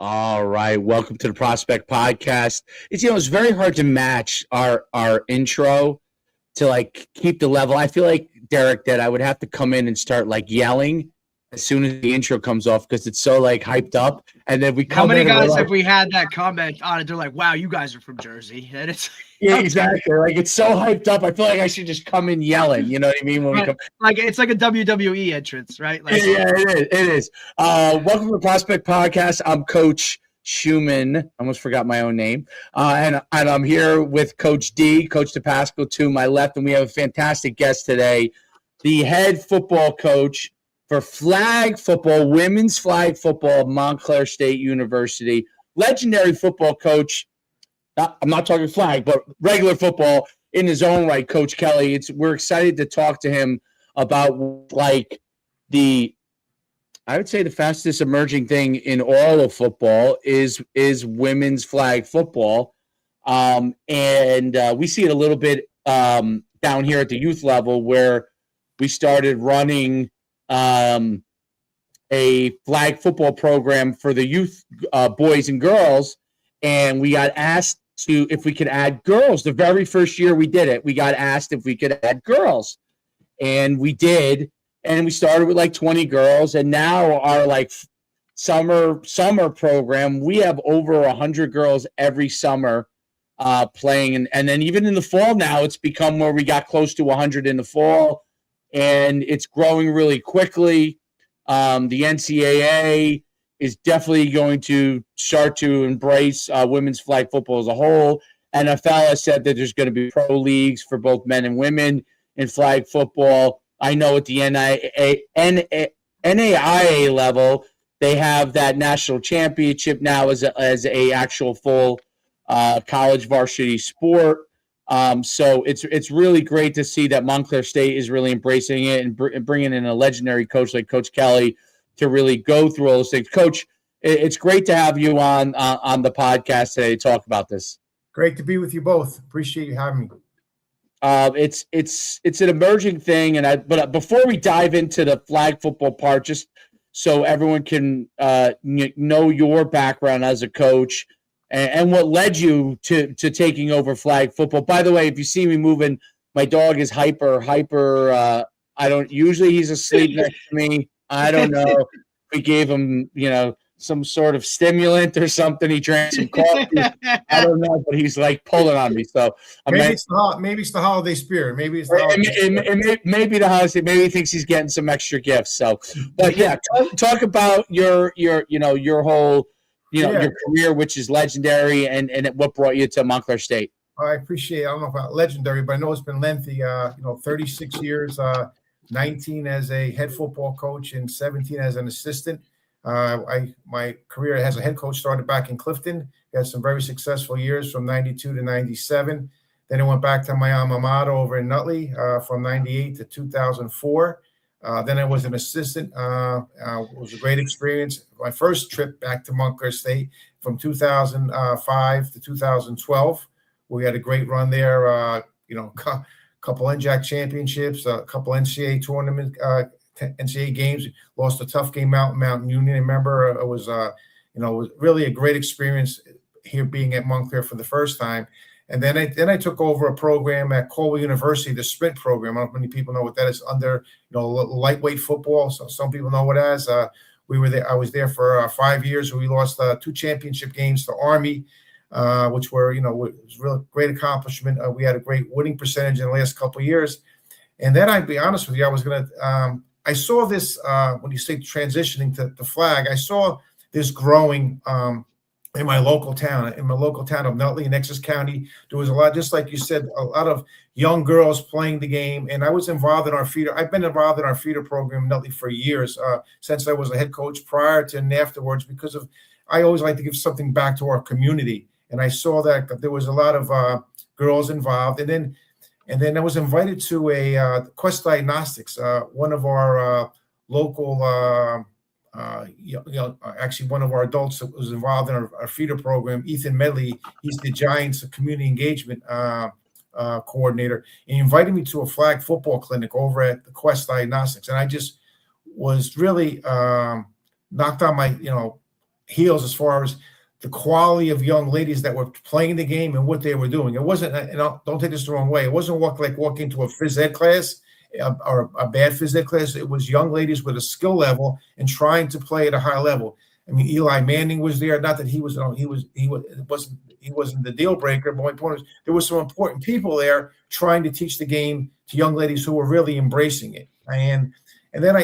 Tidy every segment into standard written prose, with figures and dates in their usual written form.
All right, welcome to the Prospect Podcast. It's very hard to match our intro to like keep the level. I feel like Derek that I would have to come in and start like yelling as soon as the intro comes off because it's so like hyped up, and then we How come many in and we're guys like, have we had that comment on it? They're like, "Wow, you guys are from Jersey," and it's yeah, exactly. Like it's so hyped up. I feel like I should just come in yelling. You know what I mean? When we come, like it's like a WWE entrance, right? Like, yeah, it is. Welcome to the Prospect Podcast. I'm Coach Schumann. I almost forgot my own name. And I'm here with Coach D, Coach DePasco to my left, and we have a fantastic guest today, the head football coach for flag football, women's flag football of Montclair State University, legendary football coach. I'm not talking flag, but regular football in his own right, Coach Kelly. We're excited to talk to him about like I would say the fastest emerging thing in all of football is women's flag football, and we see it a little bit down here at the youth level where we started running a flag football program for the youth boys and girls, and we got asked if we could add girls. The very first year we did it, we got asked if we could add girls, and we did. And we started with like 20 girls, and now our like summer program, we have over 100 girls every summer playing, and then even in the fall now, it's become where we got close to 100 in the fall, and it's growing really quickly. The NCAA is definitely going to start to embrace women's flag football as a whole. NFL has said that there's going to be pro leagues for both men and women in flag football. I know at the NAIA level, they have that national championship now as a actual full college varsity sport. So it's really great to see that Montclair State is really embracing it and bringing in a legendary coach like Coach Kelly to really go through all those things. Coach, it's great to have you on the podcast today to talk about this. Great to be with you both. Appreciate you having me. It's an emerging thing, but before we dive into the flag football part, just so everyone can know your background as a coach and what led you to taking over flag football. By the way, if you see me moving, my dog is hyper. I don't usually he's asleep next to me. I don't know. We gave him some sort of stimulant or something. He drank some coffee. I don't know, but he's like pulling on me. So maybe it's the holiday spirit. Maybe it's the maybe the holiday. Maybe he thinks he's getting some extra gifts. So, but yeah, talk about your whole your career, which is legendary, and what brought you to Montclair State. I appreciate. I don't know about legendary, but I know it's been lengthy. 36 years, 19 as a head football coach, and 17 as an assistant. My career as a head coach started back in Clifton. Had some very successful years from 92 to 97. Then I went back to my alma mater over in Nutley from 98 to 2004. Then I was an assistant. It was a great experience. My first trip back to Montclair State from 2005 to 2012. We had a great run there. Couple NJAC championships, a couple NCAA tournament NCAA games. Lost a tough game out in Mountain Union. I remember it was really a great experience here being at Montclair for the first time. And then I took over a program at Colwell University, the sprint program. I don't know if many people know what that is, under lightweight football. So some people know what it is. We were there. I was there for 5 years. We lost 2 championship games to Army, which were was a real great accomplishment. We had a great winning percentage in the last couple of years. And then I'd be honest with you, I saw this when you say transitioning to flag. I saw this growing in my local town of Nutley in Essex County. There was a lot, just like you said, a lot of young girls playing the game. And I was involved in our feeder. I've been involved in our feeder program in Nutley for years, since I was a head coach, prior to and afterwards, because I always like to give something back to our community. And I saw that there was a lot of girls involved. And then I was invited to a Quest Diagnostics, one of our local, actually one of our adults that was involved in our feeder program, Ethan Medley. He's the Giants community engagement coordinator. And he invited me to a flag football clinic over at the Quest Diagnostics. And I just was really knocked on my, heels as far as the quality of young ladies that were playing the game and what they were doing. It wasn't, and don't take this the wrong way, it wasn't walking into a phys ed class or a bad phys ed class. It was young ladies with a skill level and trying to play at a high level. I mean, Eli Manning was there. Not that he wasn't the deal breaker, but my point is there were some important people there trying to teach the game to young ladies who were really embracing it. And then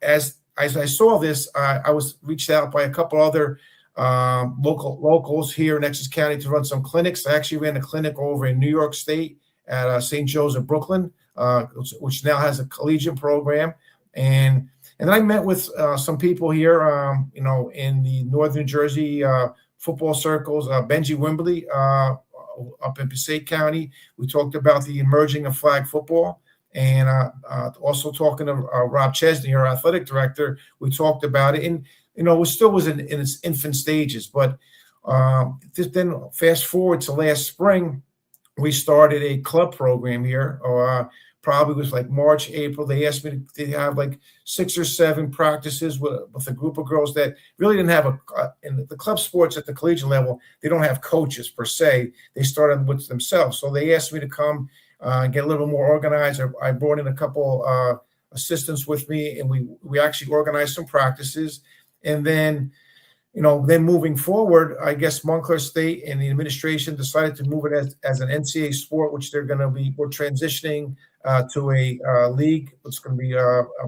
as I saw this, I was reached out by a couple other locals here in Essex County to run some clinics. I actually ran a clinic over in New York State at St. Joe's of Brooklyn, which now has a collegiate program. And then I met with some people here, in the Northern New Jersey football circles, Benji Wimberly up in Passaic County. We talked about the emerging of flag football. And also talking to Rob Chesney, our athletic director, we talked about it. And, it still was in its infant stages. But then fast forward to last spring, we started a club program here. Probably was like March, April. They asked me to have like 6 or 7 practices with a group of girls that really didn't have in the club sports at the collegiate level, they don't have coaches per se. They started with themselves. So they asked me to come get a little more organized. I brought in a couple assistants with me, and we actually organized some practices. And then, then moving forward, I guess Montclair State and the administration decided to move it as an NCAA sport, which we're transitioning to a league. It's going to be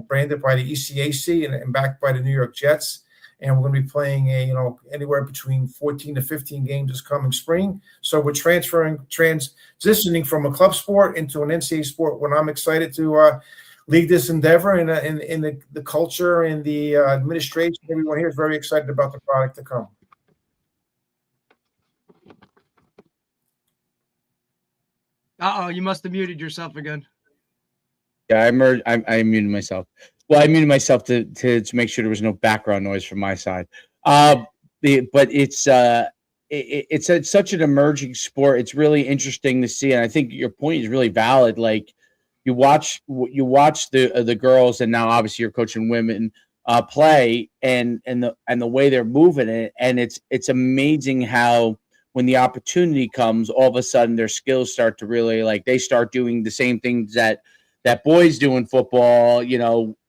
branded by the ECAC and backed by the New York Jets. And we're going to be playing anywhere between 14 to 15 games this coming spring. So we're transitioning from a club sport into an NCAA sport. When I'm excited to lead this endeavor, and the culture and the administration, everyone here is very excited about the product to come. You must have muted yourself again. Yeah, I muted myself. Well, I muted myself to make sure there was no background noise from my side. But it's such an emerging sport. It's really interesting to see, and I think your point is really valid. Like you watch the girls, and now obviously you're coaching women play, and the way they're moving it, and it's amazing how when the opportunity comes, all of a sudden their skills start to really they start doing the same things that boys do in football.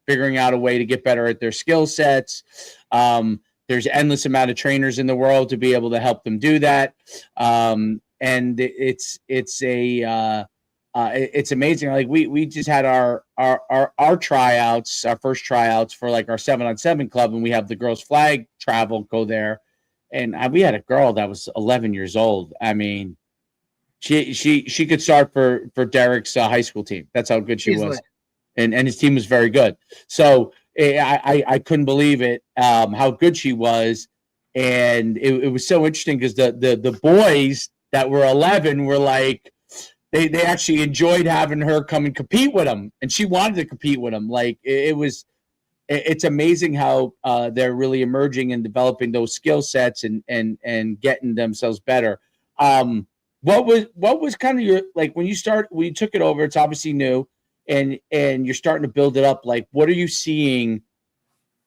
Figuring out a way to get better at their skill sets. There's endless amount of trainers in the world to be able to help them do that. And it's amazing. Like we just had our tryouts, our first tryouts for like our 7-on-7 club, and we have the girls flag travel go there. And we had a girl that was 11 years old. I mean, she could start for Derek's high school team. That's how good she was. And his team was very good. So I couldn't believe it, how good she was. And it was so interesting because the boys that were 11 were like, they actually enjoyed having her come and compete with them. And she wanted to compete with them. Like it's amazing how they're really emerging and developing those skill sets and getting themselves better. What was kind of your, like when you took it over, it's obviously new. And you're starting to build it up. Like, what are you seeing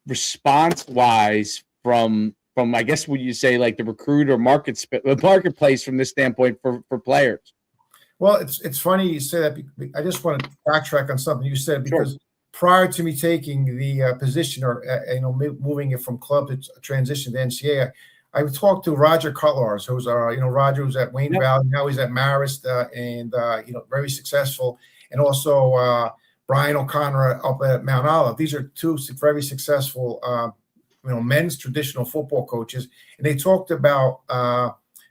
response-wise from I guess would you say like the recruiter marketplace from this standpoint for players? Well, it's funny you say that. I just want to backtrack on something you said because prior to me taking the position or moving it from club to transition to NCAA, I talked to Roger Cutlars, who's Roger was at Wayne Valley, now he's at Marist, and very successful. And also Brian O'Connor up at Mount Olive. These are two very successful, men's traditional football coaches. And they talked about,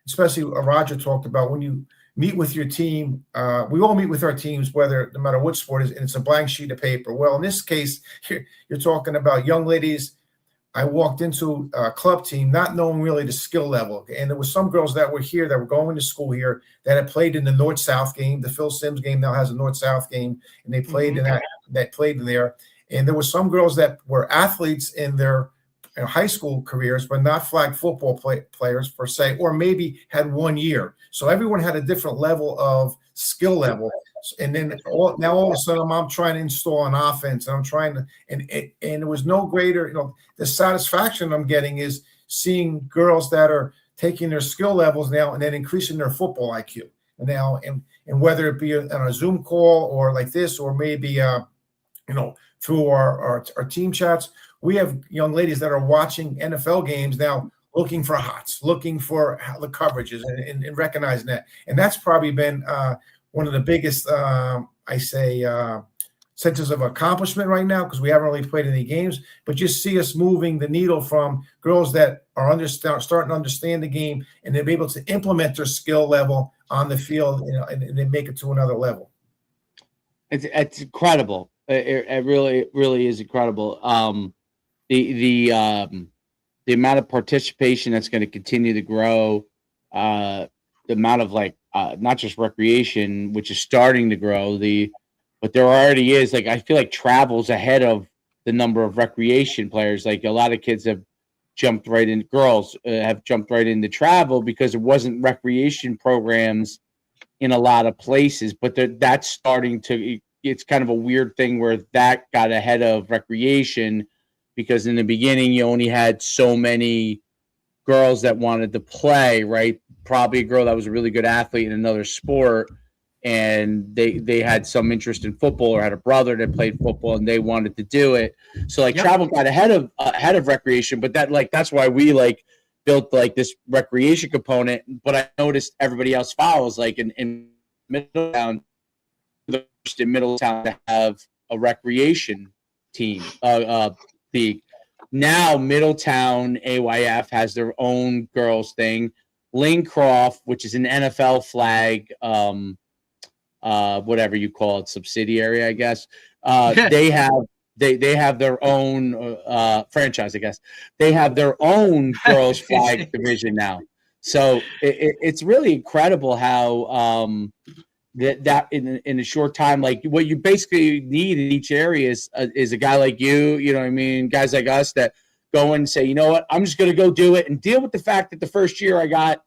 especially Roger talked about when you meet with your team. We all meet with our teams, no matter what sport it is, and it's a blank sheet of paper. Well, in this case, you're talking about young ladies. I walked into a club team not knowing really the skill level. And there were some girls that were here that were going to school here that had played in the North-South game. The Phil Simms game now has a North-South game, and they played in that played in there. And there were some girls that were athletes in their high school careers, but not flag football players per se, or maybe had 1 year. So everyone had a different level of skill level. And then now all of a sudden I'm trying to install an offense, and I'm trying to, and there was no greater, the satisfaction I'm getting is seeing girls that are taking their skill levels now and then increasing their football IQ. And whether it be on a Zoom call or like this, or maybe through our team chats, we have young ladies that are watching NFL games now, looking for hots, looking for the coverages, and recognizing that. And that's probably been one of the biggest, senses of accomplishment right now, because we haven't really played any games, but just see us moving the needle from girls that are starting to understand the game, and they're able to implement their skill level on the field, and they make it to another level. It's incredible. It really is incredible. The amount of participation that's going to continue to grow, the amount of not just recreation, which is starting to grow, but there already is, I feel like travel's ahead of the number of recreation players. Like, a lot of kids have jumped right in, girls have jumped right into travel because there wasn't recreation programs in a lot of places, but that's starting to, it's kind of a weird thing where that got ahead of recreation, because in the beginning you only had so many girls that wanted to play, right? Probably a girl that was a really good athlete in another sport, and they had some interest in football, or had a brother that played football and they wanted to do it. So travel got ahead of recreation, but that's why we built this recreation component. But I noticed everybody else follows, in Middletown, the first in Middletown to have a recreation team league. Now Middletown AYF has their own girls thing. Linecroft, which is an NFL flag, whatever you call it, subsidiary, I guess. They have their own franchise, I guess. They have their own girls flag division now. So it's really incredible how that in a short time, what you basically need in each area is a guy like you know what I mean, guys like us that go and say, you know what, I'm just going to go do it and deal with the fact that the first year I got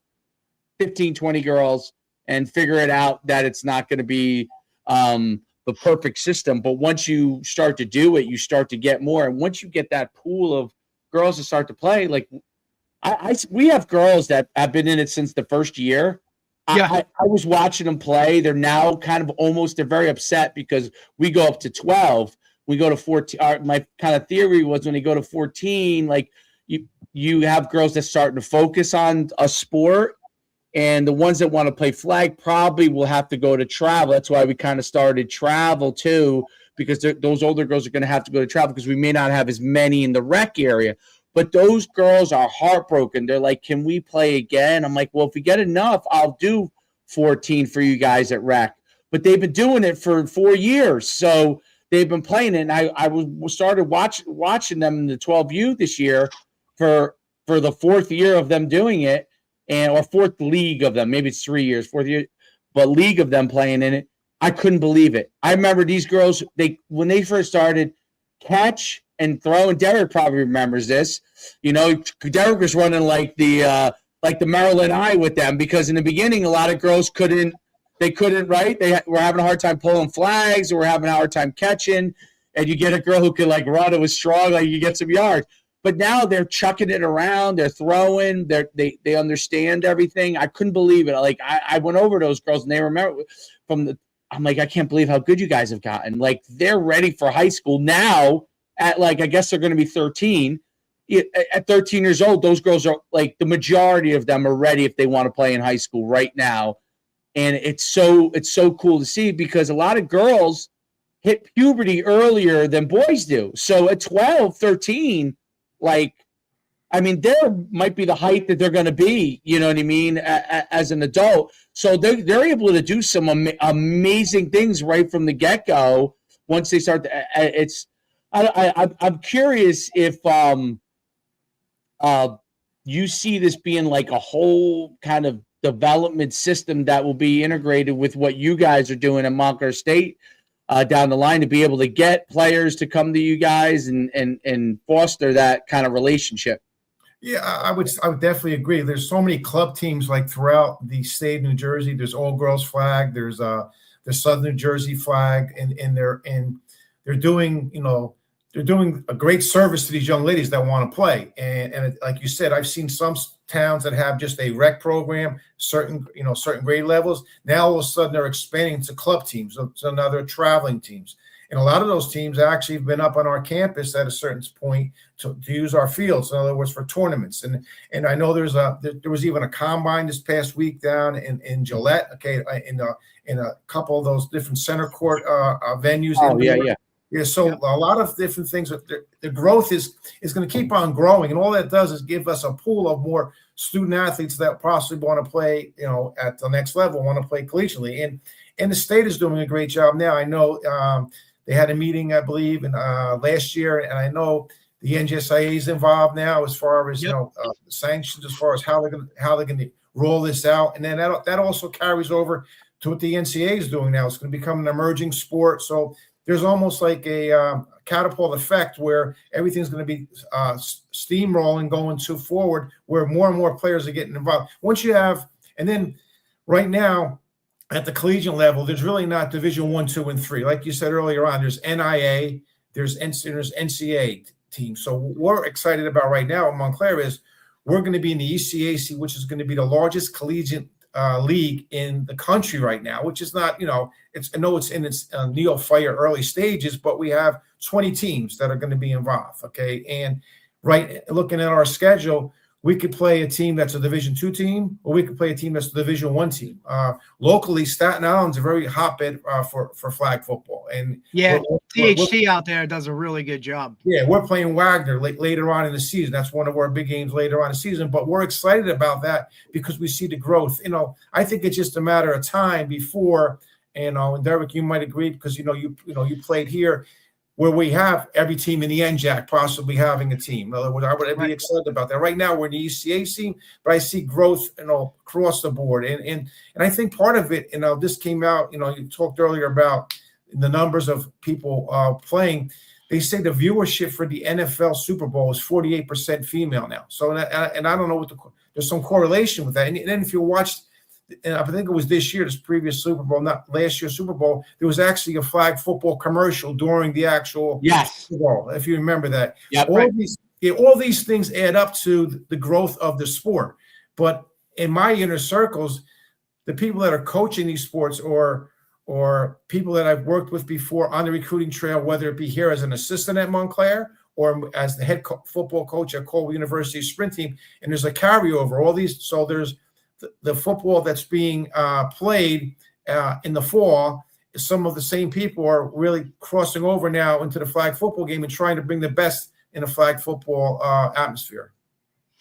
15, 20 girls, and figure it out that it's not going to be the perfect system. But once you start to do it, you start to get more. And once you get that pool of girls to start to play, we have girls that have been in it since the first year. I was watching them play. They're now they're very upset because we go up to 12. We go to 14. My kind of theory was, when they go to 14, you have girls that starting to focus on a sport. And the ones that want to play flag probably will have to go to travel. That's why we kind of started travel too, because those older girls are going to have to go to travel, because we may not have as many in the rec area. But those girls are heartbroken. They're like, can we play again? I'm like, well, if we get enough, I'll do 14 for you guys at rec. But they've been doing it for 4 years. So they've been playing it. And I started watching them in the 12U this year for the 4th year of them doing it. Or 4th league of them, maybe it's 3 years, 4th year, but league of them playing in it. I couldn't believe it. I remember these girls, when they first started, catch and throw, and Derek probably remembers this. Derek was running like the Maryland Eye with them, because in the beginning, a lot of girls couldn't, right? They were having a hard time pulling flags, or were having a hard time catching, and you get a girl who could run, it was strong, you get some yards. But now they're chucking it around. They're throwing. They understand everything. I couldn't believe it. I went over those girls, and they remember I'm like, I can't believe how good you guys have gotten. They're ready for high school now. At I guess they're going to be 13. At 13 years old, those girls are the majority of them are ready if they want to play in high school right now. And it's so cool to see, because a lot of girls hit puberty earlier than boys do. So at 12, 13. There might be the height that they're going to be, you know what I mean, as an adult. So they're able to do some amazing things right from the get-go once they start. I'm curious if you see this being a whole kind of development system that will be integrated with what you guys are doing at Montclair State down the line, to be able to get players to come to you guys and foster that kind of relationship. Yeah, I would definitely agree. There's so many club teams throughout the state of New Jersey. There's all girls flag. There's the Southern New Jersey flag, and they're doing they're doing a great service to these young ladies that want to play. And like you said, I've seen some towns that have just a rec program, certain grade levels. Now all of a sudden they're expanding to club teams, so now they're traveling teams. And a lot of those teams actually have been up on our campus at a certain point to use our fields. In other words, for tournaments. And I know there was even a combine this past week down in Gillette. Okay, in a couple of those different center court venues. Oh, yeah. Yeah, so a lot of different things. The growth is going to keep on growing, and all that does is give us a pool of more student athletes that possibly want to play, at the next level, want to play collegiately. And the state is doing a great job now. I know they had a meeting, I believe, last year, and I know the NJSIA is involved now as far as sanctions, as far as how they're going to roll this out, and then that also carries over to what the NCAA is doing now. It's going to become an emerging sport, so there's almost like a catapult effect where everything's going to be steamrolling going forward, where more and more players are getting involved. And then right now at the collegiate level, there's really not Division 1, 2, and 3. Like you said earlier on, there's NIA, there's NCAA teams. So what we're excited about right now in Montclair is we're going to be in the ECAC, which is going to be the largest collegiate league in the country right now, which is not, it's in its neophyte early stages, but we have 20 teams that are going to be involved. Okay. And looking at our schedule, we could play a team that's a Division 2 team, or we could play a team that's a Division 1 team. Locally, Staten Island's a very hotbed for flag football. And THT out there does a really good job. Yeah, we're playing Wagner later on in the season. That's one of our big games later on in the season. But we're excited about that because we see the growth. I think it's just a matter of time before. And Derek, you might agree because you played here, where we have every team in the NJAC possibly having a team. In other words, I would be excited about that. Right now, we're in the ECAC, but I see growth, across the board. And I think part of it, this came out, you talked earlier about the numbers of people playing. They say the viewership for the NFL Super Bowl is 48% female now. So, and I don't know there's some correlation with that. And then if you watched, and I think it was this previous Super Bowl, not last year's Super Bowl, there was actually a flag football commercial during the actual Super Bowl, if you remember that. Yep, all these things add up to the growth of the sport. But in my inner circles, the people that are coaching these sports or people that I've worked with before on the recruiting trail, whether it be here as an assistant at Montclair or as the head football coach at Colby University sprint team, and there's a carryover. All these, so there's the football that's being played in the fall. Some of the same people are really crossing over now into the flag football game and trying to bring the best in a flag football atmosphere.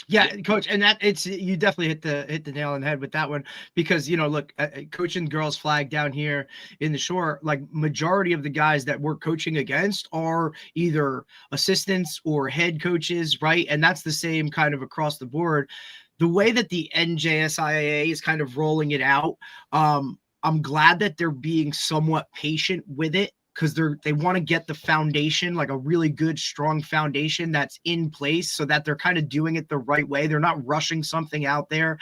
Yeah, coach, and you definitely hit the nail on the head with that one, because look, coaching girls flag down here in the Shore, like majority of the guys that we're coaching against are either assistants or head coaches, right? And that's the same kind of across the board. The way that the NJSIA is kind of rolling it out, I'm glad that they're being somewhat patient with it, because they want to get the foundation, like a really good, strong foundation that's in place, so that they're kind of doing it the right way. They're not rushing something out there.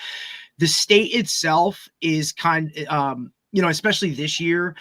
The state itself is especially this year,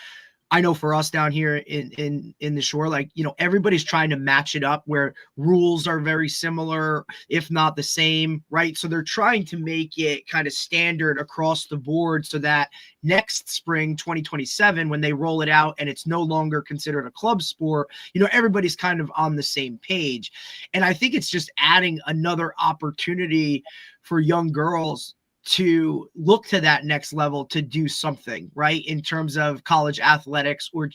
I know for us down here in the Shore, everybody's trying to match it up where rules are very similar, if not the same, right? So they're trying to make it kind of standard across the board so that next spring, 2027, when they roll it out and it's no longer considered a club sport, everybody's kind of on the same page. And I think it's just adding another opportunity for young girls to look to that next level to do something, right, in terms of college athletics, or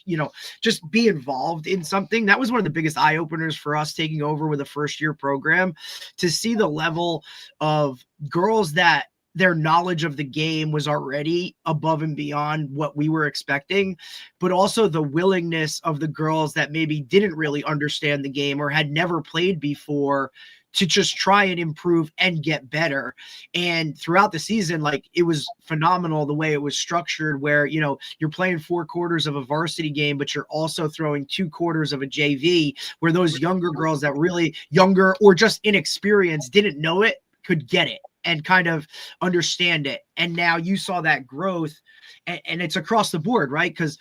just be involved in something. That was one of the biggest eye openers for us taking over with a first year program, to see the level of girls that their knowledge of the game was already above and beyond what we were expecting, but also the willingness of the girls that maybe didn't really understand the game or had never played before to just try and improve and get better. And throughout the season, it was phenomenal the way it was structured, where, you're playing 4 quarters of a varsity game, but you're also throwing 2 quarters of a JV, where those younger girls that really younger or just inexperienced didn't know it could get it and kind of understand it. And now you saw that growth, and it's across the board, right? Because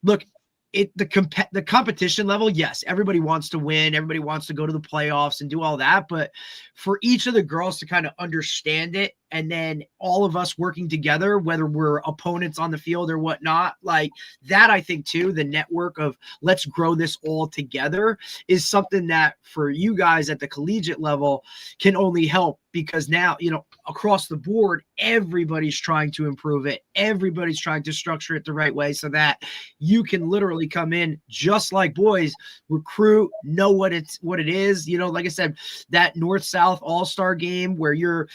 look, the competition level, yes, everybody wants to win, everybody wants to go to the playoffs and do all that, but for each of the girls to kind of understand it, and then all of us working together, whether we're opponents on the field or whatnot, like that, I think too, the network of let's grow this all together is something that for you guys at the collegiate level can only help, because now, across the board, everybody's trying to improve it. Everybody's trying to structure it the right way so that you can literally come in just like boys, recruit, know what it is. Like I said, that North-South all-star game where you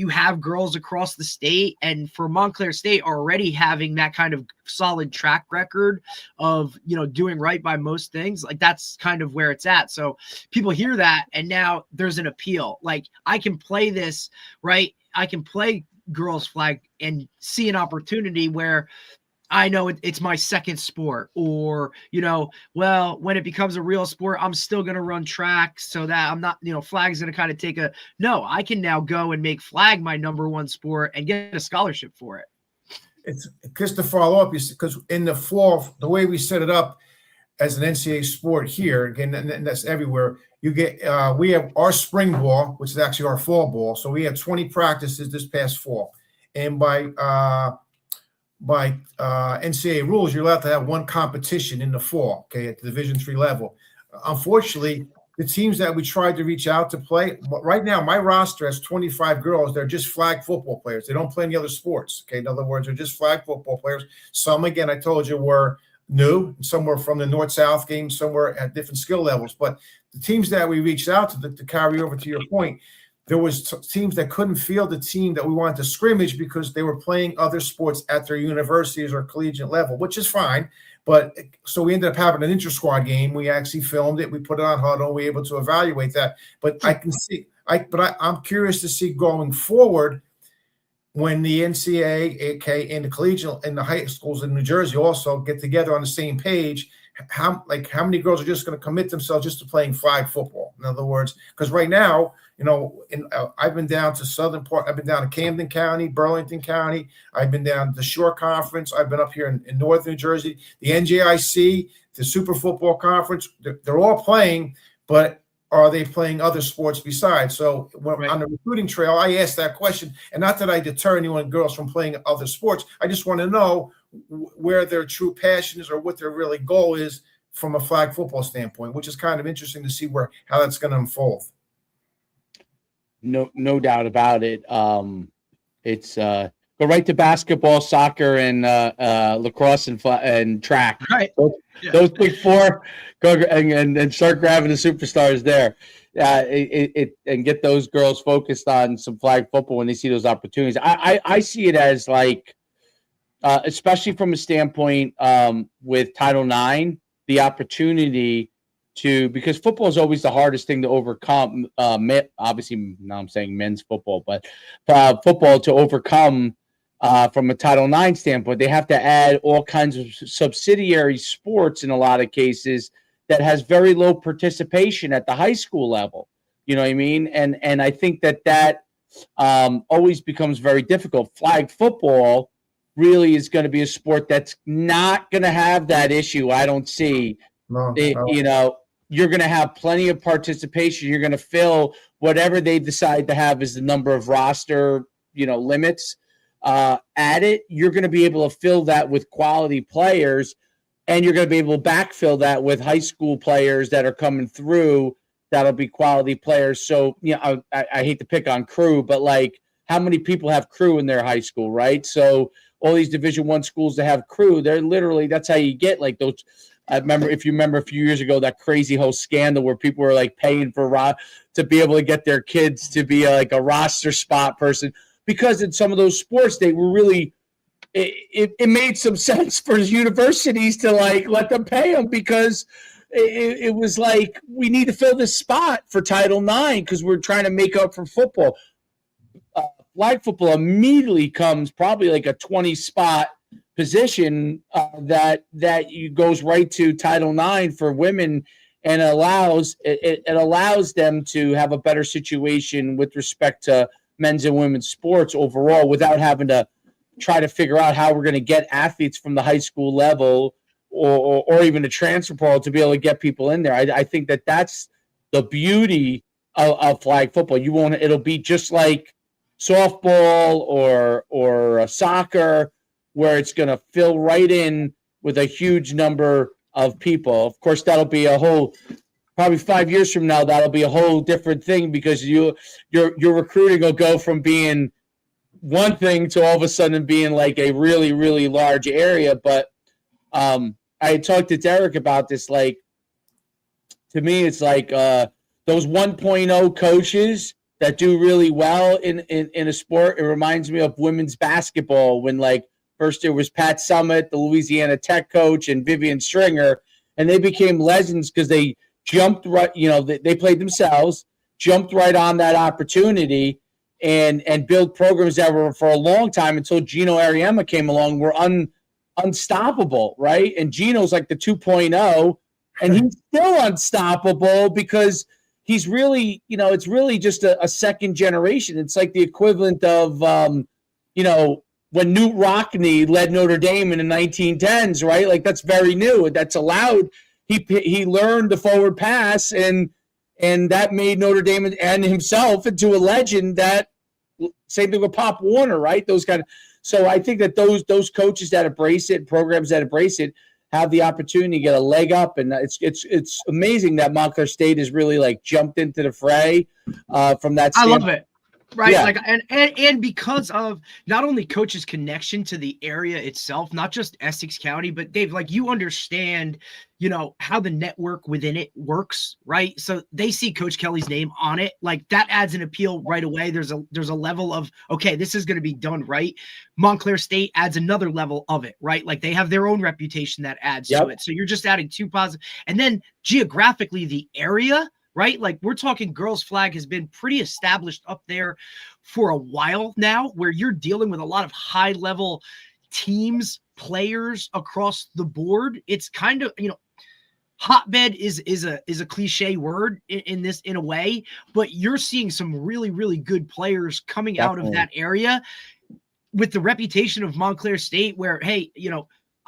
have girls across the state, and for Montclair State already having that kind of solid track record of, doing right by most things, like that's kind of where it's at. So people hear that, and now there's an appeal. Like, I can play this, right? I can play girls flag and see an opportunity where I know it's my second sport, or, when it becomes a real sport, I'm still going to run track so that I'm not, flag's going to kind of I can now go and make flag my number one sport and get a scholarship for it. It's just to follow up, because in the fall, the way we set it up as an NCAA sport here, again, and that's everywhere, you get, we have our spring ball, which is actually our fall ball. So we had 20 practices this past fall. And by NCAA rules, you're allowed to have one competition in the fall, okay, at the Division III level. Unfortunately, the teams that we tried to reach out to play, right now, my roster has 25 girls. They're just flag football players. They don't play any other sports, okay? In other words, they're just flag football players. Some, again, I told you, were new. Some were from the North-South game. Some were at different skill levels. But the teams that we reached out to carry over to your point, there was teams that couldn't field the team that we wanted to scrimmage because they were playing other sports at their universities or collegiate level, which is fine. But so we ended up having an inter-squad game. We actually filmed it. We put it on Huddle. We were able to evaluate that. But I can see, I'm curious to see going forward when the NCAA, and the collegiate and the high schools in New Jersey also get together on the same page. How many girls are just going to commit themselves just to playing flag football? In other words, because right now, I've been down to Southern Part. I've been down to Camden County, Burlington County. I've been down to the Shore Conference. I've been up here in North New Jersey. The NJIC, the Super Football Conference, they're all playing, but are they playing other sports besides? So Right. On the recruiting trail, I asked that question, and not that I deter anyone, girls, from playing other sports. I just want to know where their true passion is or what their really goal is from a flag football standpoint, which is kind of interesting to see how that's going to unfold. No doubt about it. It's go right to basketball, soccer, and lacrosse and track. Right. Those big four, go and start grabbing the superstars there. And get those girls focused on some flag football when they see those opportunities. I see it as like, especially from a standpoint with Title IX, the opportunity because football is always the hardest thing to overcome. Obviously, now I'm saying men's football, but football to overcome from a Title IX standpoint, they have to add all kinds of subsidiary sports in a lot of cases that has very low participation at the high school level. You know what I mean? And I think that always becomes very difficult. Flag football really is going to be a sport that's not going to have that issue. I don't see. No. You're going to have plenty of participation. You're going to fill whatever they decide to have as the number of roster, limits at it. You're going to be able to fill that with quality players, and you're going to be able to backfill that with high school players that are coming through. That'll be quality players. So, I hate to pick on crew, but like, how many people have crew in their high school, right? So all these Division I schools that have crew, they're literally, that's how you get like those. If you remember a few years ago, that crazy whole scandal where people were like paying to be able to get their kids to be like a roster spot person, because in some of those sports, they were really, it made some sense for universities to like let them pay them, because it was like, we need to fill this spot for Title IX because we're trying to make up for football. Flag football immediately comes probably like a 20 spot position that goes right to Title IX for women, and it allows them to have a better situation with respect to men's and women's sports overall, without having to try to figure out how we're going to get athletes from the high school level or even a transfer portal to be able to get people in there. I think that that's the beauty of flag football. It'll be just like softball or soccer, where it's going to fill right in with a huge number of people. Of course, that'll be probably 5 years from now, that'll be a whole different thing, because your recruiting will go from being one thing to all of a sudden being like a really, really large area. But I talked to Derek about this. Like, to me, it's like those 1.0 coaches that do really well in a sport. It reminds me of women's basketball, when like first there was Pat Summitt, the Louisiana Tech coach, and Vivian Stringer, and they became legends because they jumped right. They played themselves, jumped right on that opportunity, and built programs that were, for a long time, until Gino Ariema came along, were unstoppable, right? And Gino's like the 2.0, and he's still unstoppable because he's really, it's really just a second generation. It's like the equivalent of, when Newt Rockne led Notre Dame in the 1910s, right? Like, that's very new. That's allowed. He learned the forward pass, and that made Notre Dame and himself into a legend. That same thing with Pop Warner, right? Those kind of. So I think that those coaches that embrace it, programs that embrace it, have the opportunity to get a leg up, and it's amazing that Montclair State has really like jumped into the fray from that standpoint. I love it. Right. Yeah. Like, and because of not only coach's connection to the area itself, not just Essex County, but Dave, like, you understand, how the network within it works, right? So they see Coach Kelly's name on it. Like, that adds an appeal right away. There's a level of, okay, this is going to be done right. Montclair State adds another level of it, right? Like, they have their own reputation that adds to it. So you're just adding two positive. And then geographically, the area, right? Like, we're talking girls flag has been pretty established up there for a while now, where you're dealing with a lot of high level teams, players across the board. It's kind of, hotbed is a cliche word in a way, but you're seeing some really, really good players coming out of that area with the reputation of Montclair State, where, hey,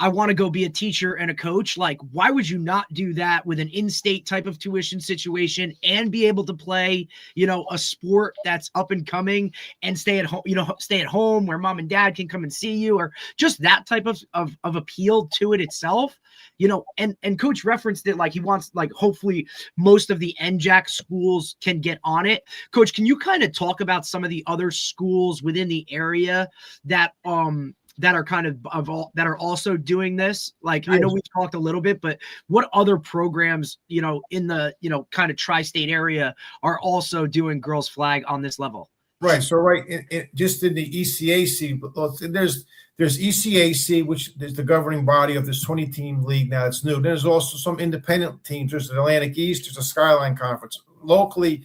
I want to go be a teacher and a coach. Like, why would you not do that with an in-state type of tuition situation and be able to play, a sport that's up and coming, and stay at home where mom and dad can come and see you, or just that type of appeal to it itself, and Coach referenced it. Like, he wants, like, hopefully most of the NJAC schools can get on it. Coach, can you kind of talk about some of the other schools within the area that are that are also doing this? Like, I know we talked a little bit, but what other programs, in the, kind of tri-state area are also doing girls flag on this level? Right. So just in the ECAC, there's ECAC, which is the governing body of this 20-team league. Now it's new. There's also some independent teams. There's the Atlantic East. There's a Skyline Conference. Locally,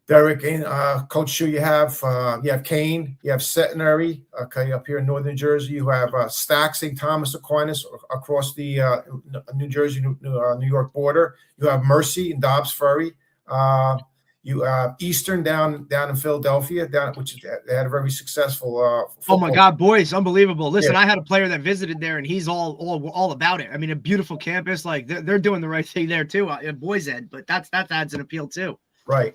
Derek and Coach Shu, you have Kane, you have Centenary, okay, up here in northern Jersey. You have Stack, St. Thomas Aquinas across the New Jersey, New York border. You have Mercy and Dobbs Ferry. You have Eastern down in Philadelphia, they had a very successful oh my God, boys, unbelievable. Listen, I had a player that visited there, and he's all about it. I mean, a beautiful campus. Like, they're doing the right thing there too, at Boys Ed, but that adds an appeal too. Right.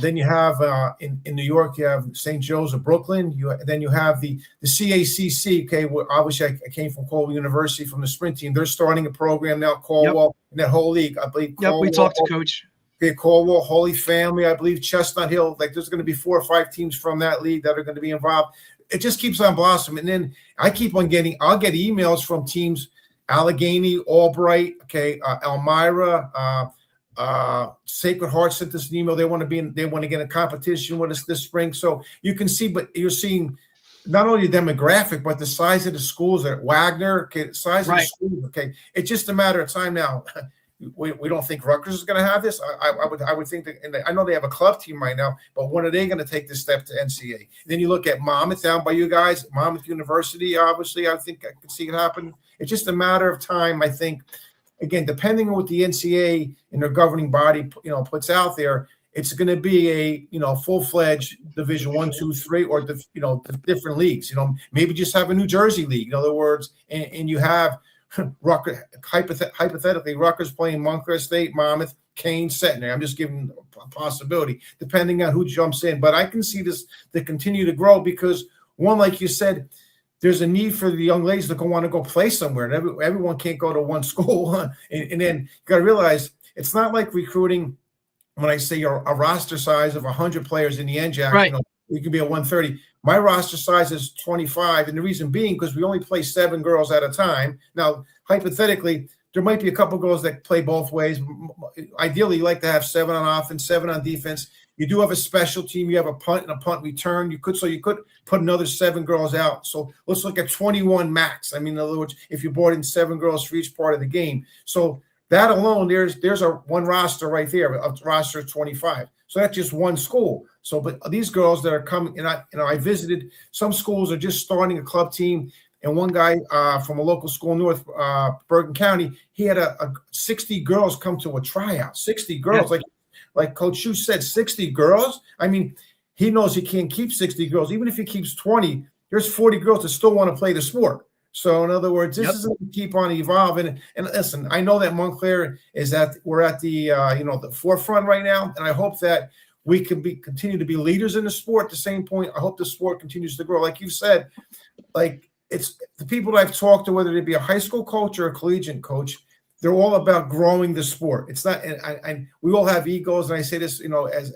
Then you have in New York, you have St. Joe's of Brooklyn. Then you have the CACC. Okay, obviously I came from Caldwell University from the sprint team. They're starting a program now, Caldwell, in that whole league. I believe. Caldwell, we talked to Coach. Okay, Caldwell, Holy Family, I believe Chestnut Hill. Like, there's going to be 4 or 5 teams from that league that are going to be involved. It just keeps on blossoming. And then I'll get emails from teams, Allegheny, Albright, okay, Elmira, Sacred Heart sent us an email. They want to get a competition with us this spring. So you can see, but you're seeing not only the demographic, but the size of the schools at Wagner, okay, the size of the schools. Okay. It's just a matter of time now. We don't think Rutgers is going to have this. I would think that, and I know they have a club team right now, but when are they going to take this step to NCAA? Then you look at Monmouth down by you guys, Monmouth University, obviously, I think I can see it happen. It's just a matter of time, I think. Again, depending on what the NCAA and their governing body, puts out there, it's going to be a, full-fledged Division 1, 2, 3, or the different leagues. Maybe just have a New Jersey league. In other words, and you have hypothetically, Rutgers playing Montclair State, Monmouth, Kane, Centenary. I'm just giving a possibility, depending on who jumps in. But I can see this to continue to grow because, one, like you said, there's a need for the young ladies to want to go play somewhere. And everyone can't go to one school. And then you got to realize it's not like recruiting. When I say a roster size of 100 players in the NJAC, right. You can be at 130. My roster size is 25. And the reason being, because we only play 7 girls at a time. Now, hypothetically, there might be a couple girls that play both ways. Ideally, you like to have 7 on offense, 7 on defense. You do have a special team. You have a punt and a punt return. You could put another 7 girls out. So let's look at 21 max. I mean, in other words, if you brought in 7 girls for each part of the game. So that alone, there's a one roster right there, a roster of 25. So that's just one school. So, but these girls that are coming, and I visited some schools are just starting a club team. And one guy from a local school in North Bergen County, he had a 60 girls come to a tryout. 60 girls, like Coach Shu said, 60 girls. I mean, he knows he can't keep 60 girls. Even if he keeps 20, there's 40 girls that still want to play the sport. So in other words, this is going to keep on evolving. And listen, I know that Montclair we're at the the forefront right now, and I hope that we can continue to be leaders in the sport. At the same point, I hope the sport continues to grow. Like you said, like it's the people that I've talked to, whether they be a high school coach or a collegiate coach, they're all about growing the sport. It's not, and we all have egos, and I say this,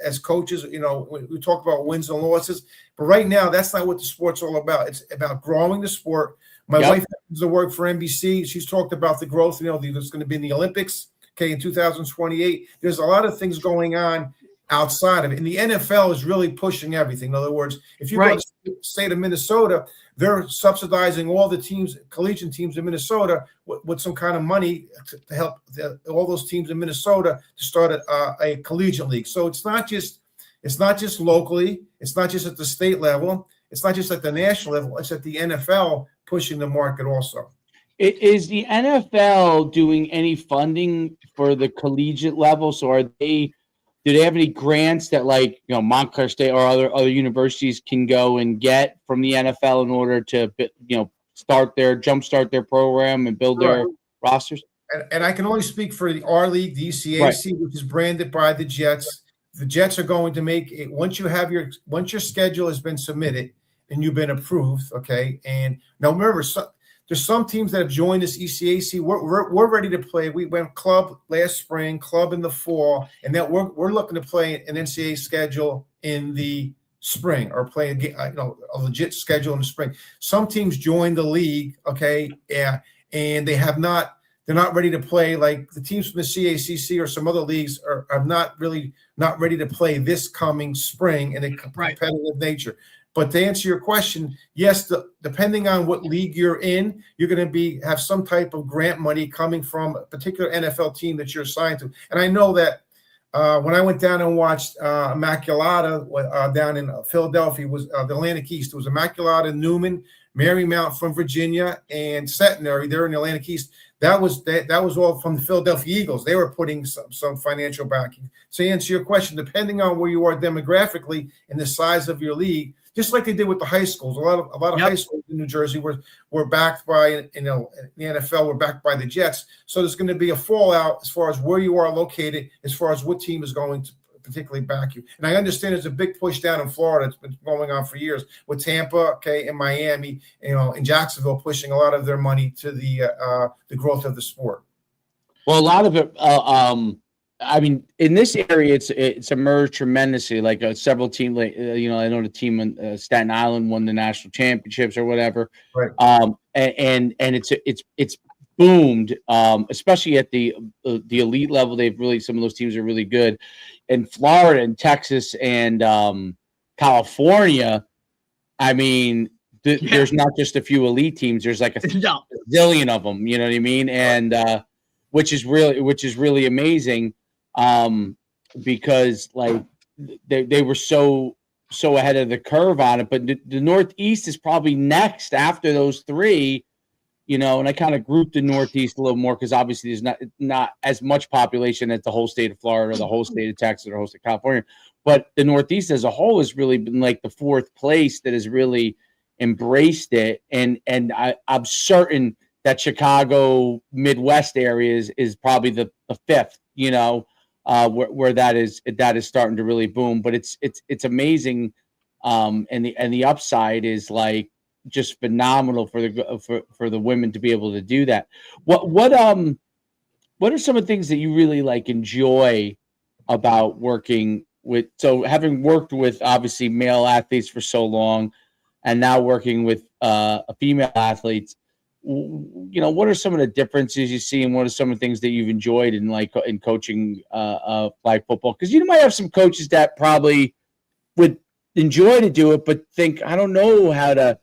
as coaches, we talk about wins and losses, but right now that's not what the sport's all about. It's about growing the sport. My wife happens to work for NBC. She's talked about the growth, that's going to be in the Olympics, in 2028. There's a lot of things going on outside of it. And the NFL is really pushing everything. In other words, if you go to the state of Minnesota, they're subsidizing all the teams, collegiate teams in Minnesota, with some kind of money to help all those teams in Minnesota to start a collegiate league. So it's not just locally, it's not just at the state level, it's not just at the national level, it's at the NFL pushing the market also. Is the NFL doing any funding for the collegiate level? So do they have any grants that Montclair State or other universities can go and get from the NFL in order to jumpstart their program and build their rosters? And I can only speak for our league, the ECAC, which is branded by the Jets. The Jets are going to make it once your schedule has been submitted and you've been approved. Okay. And now remember, there's some teams that have joined this ECAC. We're ready to play. We went club last spring, club in the fall, and that we're looking to play an NCAA schedule in the spring or play a legit schedule in the spring. Some teams joined the league, okay, and they're not ready to play. Like the teams from the CACC or some other leagues are not ready to play this coming spring in a competitive nature. But to answer your question, yes, depending on what league you're in, you're going to have some type of grant money coming from a particular NFL team that you're assigned to. And I know that when I went down and watched Immaculata down in Philadelphia, was the Atlantic East. It was Immaculata, Newman, Marymount from Virginia, and Centenary. They're in the Atlantic East. That was all from the Philadelphia Eagles. They were putting some financial backing. So to answer your question, depending on where you are demographically and the size of your league, just like they did with the high schools. A lot of high schools in New Jersey were backed by, the NFL were backed by the Jets. So there's going to be a fallout as far as where you are located, as far as what team is going to particularly back you. And I understand there's a big push down in Florida. It's been going on for years with Tampa, and Miami, and Jacksonville pushing a lot of their money to the growth of the sport. Well, a lot of it, I mean, in this area, it's emerged tremendously. Like several teams, I know the team in Staten Island won the national championships or whatever. Right. And it's boomed, especially at the elite level. Some of those teams are really good. In Florida and Texas and California, I mean, there's not just a few elite teams. There's like a zillion of them. You know what I mean? And which is really amazing. Because like they were so ahead of the curve on it, but the Northeast is probably next after those three, and I kind of grouped the Northeast a little more because obviously there's not as much population as the whole state of Florida, the whole state of Texas, or the whole state of California, but the Northeast as a whole has really been like the fourth place that has really embraced it, and I'm certain that Chicago Midwest area is probably the fifth, where that is starting to really boom. But it's amazing, and the upside is like just phenomenal for the women to be able to do that. What are some of the things that you really like enjoy about working with? So having worked with obviously male athletes for so long, and now working with female athletes, what are some of the differences you see, and what are some of the things that you've enjoyed in coaching flag football? Because you might have some coaches that probably would enjoy to do it, but think, I don't know how to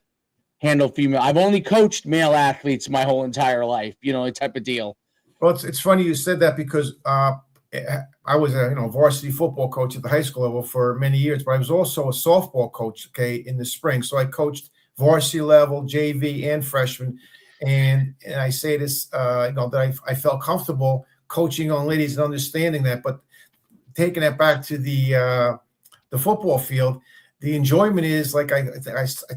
handle female. I've only coached male athletes my whole entire life, type of deal. Well, it's funny you said that because I was a varsity football coach at the high school level for many years, but I was also a softball coach, in the spring. So I coached varsity level, JV, and freshman. And I say this, that I felt comfortable coaching young ladies and understanding that. But taking it back to the football field, the enjoyment is, like I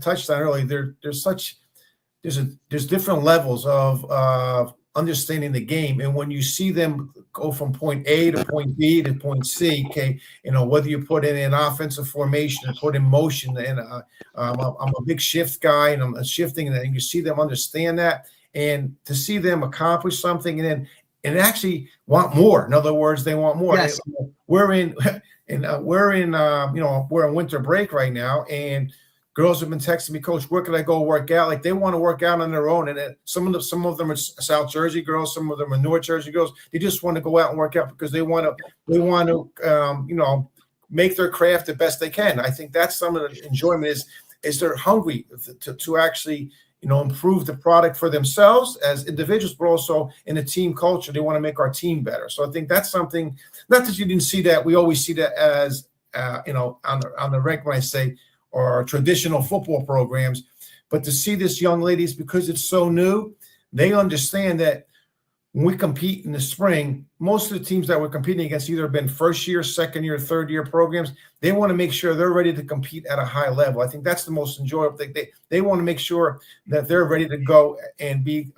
touched on earlier. There's different levels of understanding the game, and when you see them go from point A to point B to point C, whether you put in an offensive formation or put in motion, and I'm a big shift guy, and I'm shifting, and you see them understand that, and to see them accomplish something, and actually want more. In other words, they want more. Yes. We're in winter break right now, and girls have been texting me, Coach, where can I go work out? Like, they want to work out on their own. And some of them are South Jersey girls, some of them are North Jersey girls. They just want to go out and work out because they want to make their craft the best they can. I think that's some of the enjoyment is they're hungry to actually, improve the product for themselves as individuals, but also in a team culture. They want to make our team better. So I think that's something, not that you didn't see that. We always see that as, on the rank when I say, or traditional football programs, but to see this young ladies, because it's so new, they understand that when we compete in the spring, most of the teams that we're competing against either have been first year, second year, third year programs. They want to make sure they're ready to compete at a high level. I think that's the most enjoyable thing. They want to make sure that they're ready to go and be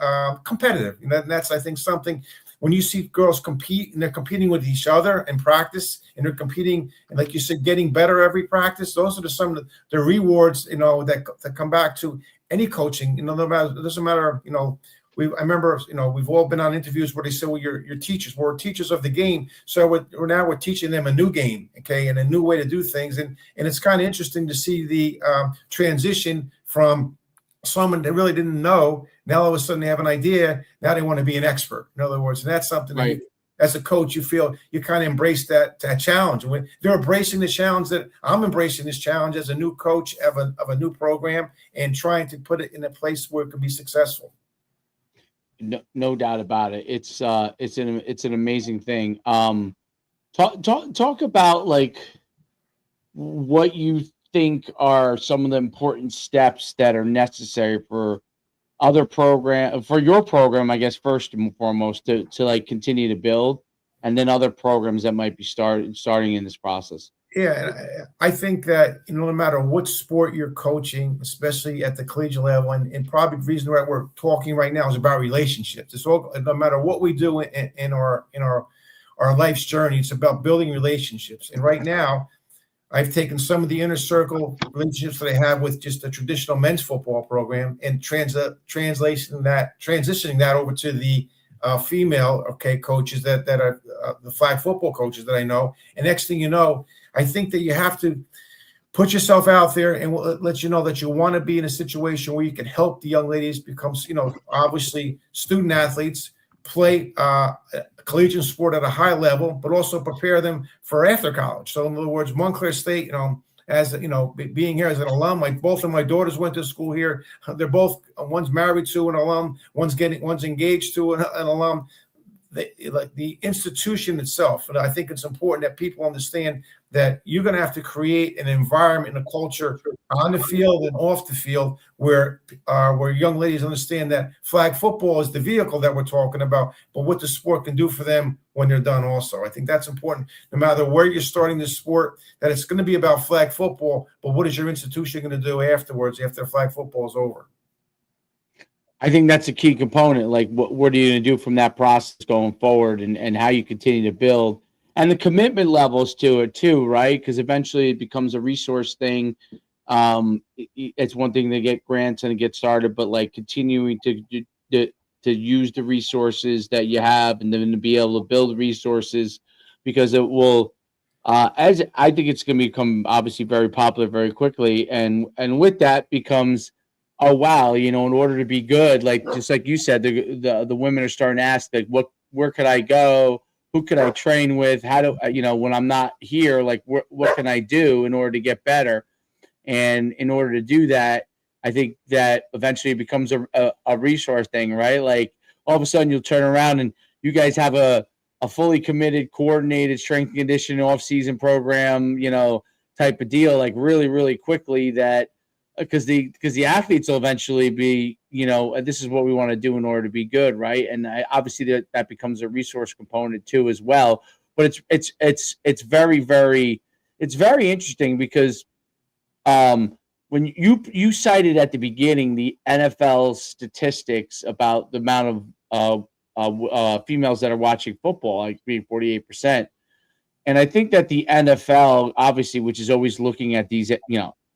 competitive. And that's, I think, something. When you see girls compete and they're competing with each other in practice, and they're competing, and like you said, getting better every practice, those are some of the rewards, that come back to any coaching. No matter, it doesn't matter. I remember, we've all been on interviews where they say, well, you're teachers. We're teachers of the game. So we're teaching them a new game, and a new way to do things. And it's kind of interesting to see the transition from someone that really didn't know. Now all of a sudden they have an idea. Now they want to be an expert. In other words, and that's something right. As a coach, you feel you kind of embrace that challenge. And when they're embracing the challenge, that I'm embracing this challenge as a new coach of a new program, and trying to put it in a place where it can be successful. No doubt about it. It's an amazing thing. Talk about like what you think are some of the important steps that are necessary for your program, I guess, first and foremost, to like continue to build, and then other programs that might be starting in this process. Yeah, I think that no matter what sport you're coaching, especially at the collegiate level, and probably the reason why we're talking right now is about relationships. It's all, no matter what we do in our life's journey, it's about building relationships. And right now, I've taken some of the inner circle relationships that I have with just the traditional men's football program and transitioning that over to the female coaches that are the flag football coaches that I know. And next thing you know, I think that you have to put yourself out there and let you know that you want to be in a situation where you can help the young ladies become, obviously student athletes, play collegiate sport at a high level, but also prepare them for after college. So in other words, Montclair State, as being here as an alum, like both of my daughters went to school here. They're both, one's married to an alum, one's engaged to an alum. Like the institution itself, and I think it's important that people understand that you're going to have to create an environment and a culture on the field and off the field where young ladies understand that flag football is the vehicle that we're talking about, but what the sport can do for them when they're done also. I think that's important. No matter where you're starting the sport, that it's going to be about flag football, but what is your institution going to do afterwards, after flag football is over? I think that's a key component. Like, what are you going to do from that process going forward, and how you continue to build, and the commitment levels to it too, right? Because eventually it becomes a resource thing. It's one thing to get grants and to get started, but like continuing to to use the resources that you have, and then to be able to build resources, because it will. As I think it's going to become obviously very popular very quickly, and with that becomes, oh wow, in order to be good, like just like you said, the women are starting to ask, like, where could I go, who could I train with, how do when I'm not here, like what can I do in order to get better, and in order to do that, I think that eventually it becomes a resource thing, right? Like all of a sudden you'll turn around and you guys have a fully committed, coordinated strength and conditioning off-season program, type of deal, like really, really quickly, that because the athletes will eventually be, this is what we want to do in order to be good, right? And obviously that becomes a resource component too as well. But it's very, very, it's very interesting because when you cited at the beginning the NFL statistics about the amount of females that are watching football, like being 48%. And I think that the NFL, obviously, which is always looking at these,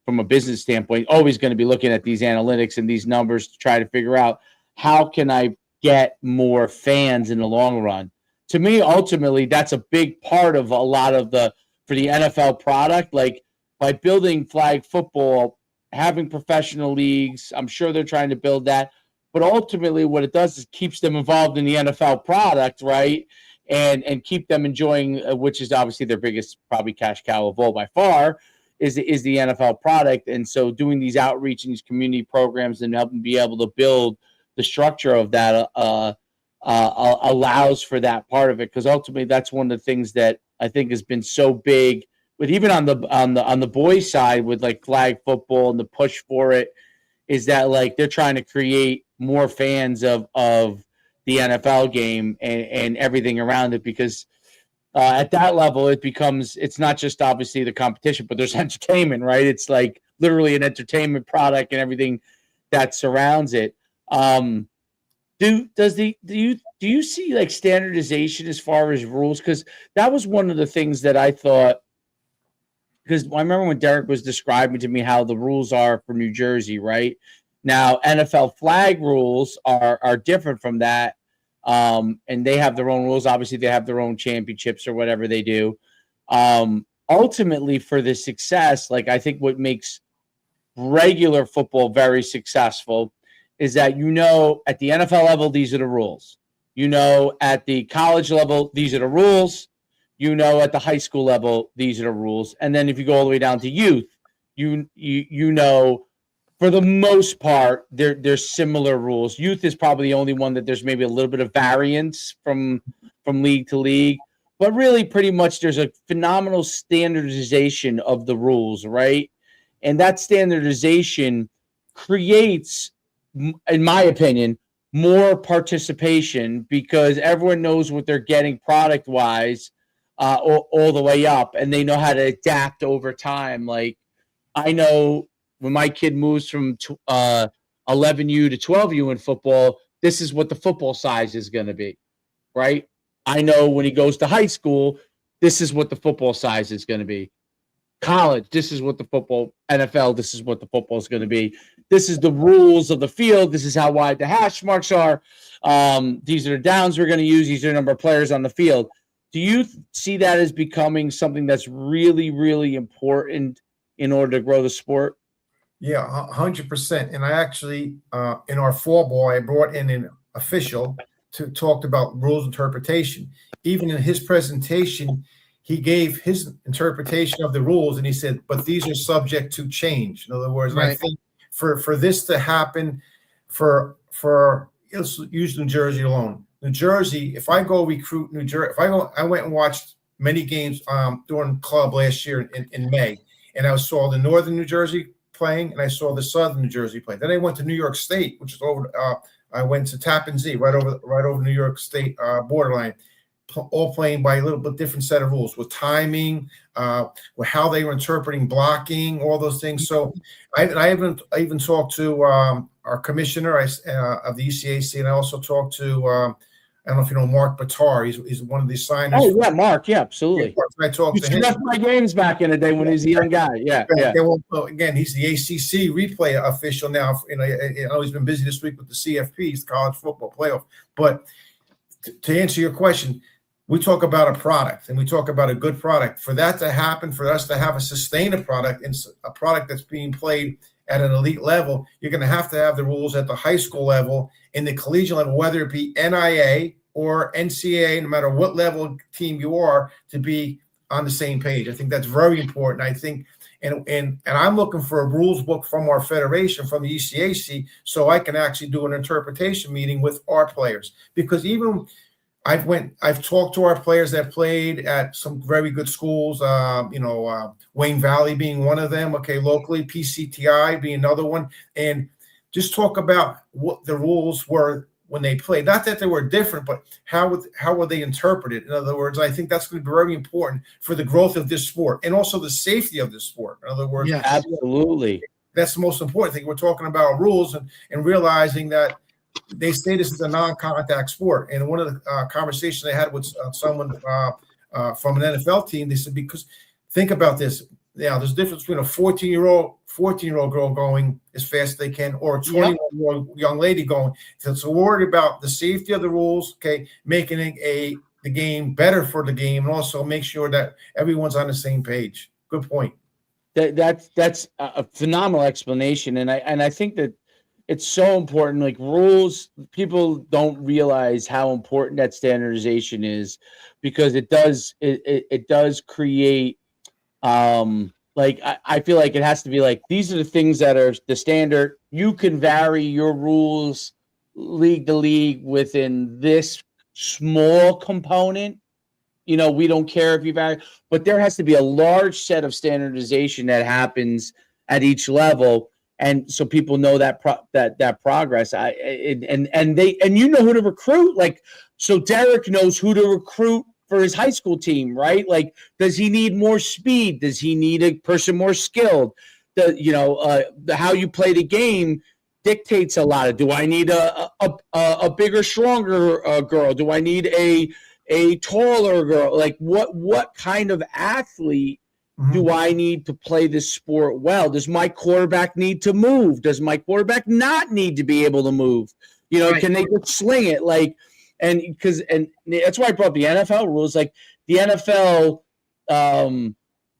from a business standpoint, always going to be looking at these analytics and these numbers to try to figure out how can I get more fans in the long run. To me, ultimately, that's a big part of a lot of for the NFL product. Like by building flag football, having professional leagues, I'm sure they're trying to build that. But ultimately, what it does is keeps them involved in the NFL product, right? And keep them enjoying, which is obviously their biggest probably cash cow of all by far, is the NFL product. And so doing these outreach and these community programs and helping be able to build the structure of that allows for that part of it, because ultimately that's one of the things that I think has been so big. But even on the boys side with like flag football and the push for it, is that like they're trying to create more fans of the NFL game and everything around it, because at that level it's not just obviously the competition, but there's entertainment, right? It's like literally an entertainment product and everything that surrounds it. Do you see like standardization as far as rules? Because that was one of the things that I thought. Because I remember when Derek was describing to me how the rules are for New Jersey, right? Now, NFL flag rules are different from that. And they have their own rules. Obviously, they have their own championships or whatever they do. Ultimately, for the success, like I think what makes regular football very successful is that, at the NFL level, these are the rules. At the college level, these are the rules. At the high school level, these are the rules. And then if you go all the way down to youth, for the most part, there's similar rules. Youth is probably the only one that there's maybe a little bit of variance from league to league. But really, pretty much, there's a phenomenal standardization of the rules, right? And that standardization creates, in my opinion, more participation, because everyone knows what they're getting product-wise, all the way up, and they know how to adapt over time. Like I know when my kid moves from 11U to 12U in football, this is what the football size is going to be, right? I know when he goes to high school, this is what the football size is going to be. College, this is what the football, NFL, this is what the football is going to be. This is the rules of the field. This is how wide the hash marks are. These are the downs we're going to use. These are the number of players on the field. Do you see that as becoming something that's really, really important in order to grow the sport? Yeah, 100%. And I actually, in our fall ball, I brought in an official to talk about rules interpretation. Even in his presentation, he gave his interpretation of the rules, and he said, but these are subject to change. In other words, right. I think for this to happen, for let's use New Jersey alone. New Jersey, if I go recruit New Jersey, I went and watched many games during club last year in May, and I saw the Northern New Jersey playing, and I saw the Southern New Jersey playing. Then I went to New York State, which is over. I went to Tappan Zee, right over New York State borderline, all playing by a little bit different set of rules with timing, with how they were interpreting blocking, all those things. So I even talked to our our commissioner of the ECAC, and I also talked to I don't know if you know Mark Batar. He's one of the signers. Oh yeah, Mark. Yeah, absolutely. I talked to him. He my games back in the day when he was a young guy. Yeah, yeah. Again, he's the ACC replay official now. You know, he's been busy this week with the CFPs, the College Football Playoff. But to answer your question, we talk about a product, and we talk about a good product. For that to happen, for us to have a sustained product and a product that's being played at an elite level, you're going to have the rules at the high school level, in the collegiate level, whether it be NIA or NCAA, no matter what level team you are, to be on the same page. I think that's very important. I think, and I'm looking for a rules book from our federation, from the ECAC, so I can actually do an interpretation meeting with our players. Because even I've talked to our players that played at some very good schools, Wayne Valley being one of them, okay, locally, PCTI being another one, and just talk about what the rules were when they played. Not that they were different, but how were they interpreted? In other words, I think that's going to be very important for the growth of this sport and also the safety of this sport. In other words, yeah, absolutely. That's the most important thing. We're talking about rules and realizing that they say this is a non-contact sport. And one of the conversations I had with someone from an NFL team, they said, because think about this. Yeah, there's a difference between a 14-year-old girl going as fast as they can, or a 21-year-old young lady going. So worried about the safety of the rules, okay, making the game better for the game, and also make sure that everyone's on the same page. Good point. That's a phenomenal explanation, and I think that it's so important. Like rules, people don't realize how important that standardization is, because it does create. Like I feel like it has to be like, these are the things that are the standard. You can vary your rules league to league within this small component. You know, we don't care if you vary, but there has to be a large set of standardization that happens at each level, and so people know that that progress. And you know who to recruit. Like, so Derek knows who to recruit for his high school team, right? Like, does he need more speed? Does he need a person more skilled? How you play the game dictates a lot of. Do I need a bigger, stronger girl? Do I need a taller girl? Like, what kind of athlete do I need to play this sport well? Does my quarterback need to move? Does my quarterback not need to be able to move? You know, right. Can they just sling it? Like, and that's why I brought up the NFL rules. Like the NFL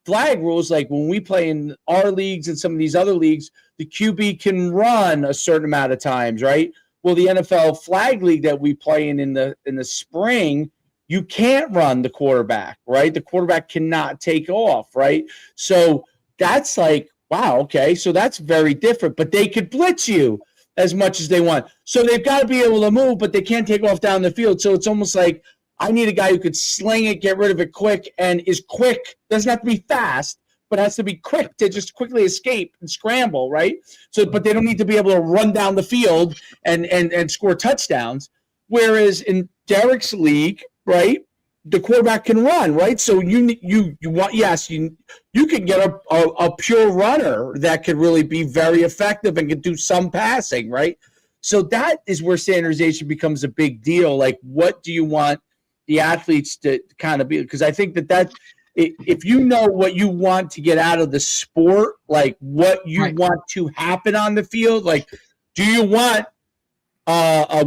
flag rules, like when we play in our leagues and some of these other leagues, the QB can run a certain amount of times, right? Well, the NFL flag league that we play in the spring, you can't run the quarterback, right? The quarterback cannot take off, right? So that's like, wow, okay, so that's very different. But they could blitz you as much as they want. So they've got to be able to move, but they can't take off down the field. So it's almost like, I need a guy who could sling it, get rid of it quick, and is quick. Doesn't have to be fast, but has to be quick to just quickly escape and scramble, right? So, but they don't need to be able to run down the field and score touchdowns. Whereas in Derek's league, right, the quarterback can run, right? So you want, yes, you could get a pure runner that could really be very effective and could do some passing, right? So that is where standardization becomes a big deal. Like, what do you want the athletes to kind of be? Because I think that if you know what you want to get out of the sport, like what you right. want to happen on the field, like, do you want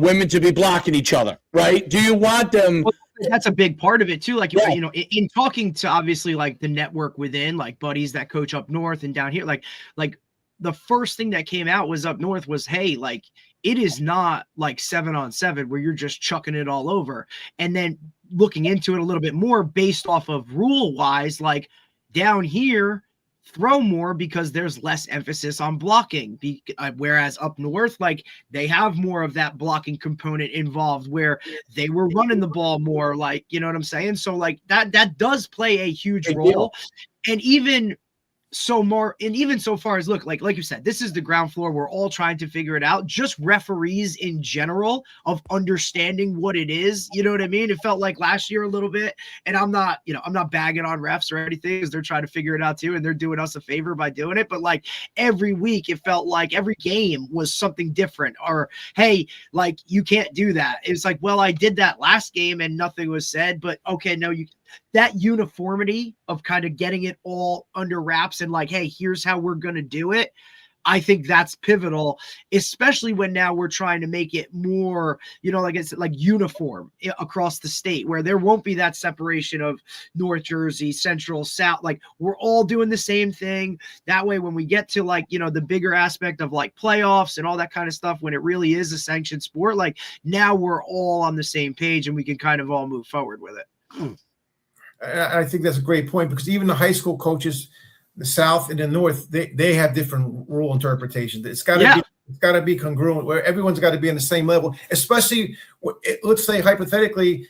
women to be blocking each other, right? Do you want them? Well, that's a big part of it too. Like, you know, in talking to obviously like the network within, like buddies that coach up north and down here, like the first thing that came out was up north was, hey, like, it is not like 7-on-7 where you're just chucking it all over. And then looking into it a little bit more based off of rule wise, like down here, throw more because there's less emphasis on blocking. Whereas up north, like they have more of that blocking component involved where they were running the ball more, like, you know what I'm saying? So like that does play a huge role. And even so more, and even so far as look, like you said, this is the ground floor. We're all trying to figure it out. Just referees in general of understanding what it is. You know what I mean? It felt like last year a little bit, and I'm not bagging on refs or anything, because they're trying to figure it out too, and they're doing us a favor by doing it. But like every week, it felt like every game was something different. Or hey, like you can't do that. It's like, well, I did that last game and nothing was said, but okay, no, that uniformity of kind of getting it all under wraps and like, hey, here's how we're going to do it. I think that's pivotal, especially when now we're trying to make it more, like it's like uniform across the state, where there won't be that separation of North Jersey, Central, South. Like we're all doing the same thing. That way, when we get to like, the bigger aspect of like playoffs and all that kind of stuff, when it really is a sanctioned sport, like now we're all on the same page and we can kind of all move forward with it. I think that's a great point, because even the high school coaches, the South and the North, they have different rule interpretations. It's got to be congruent, where everyone's got to be on the same level. Especially, let's say hypothetically,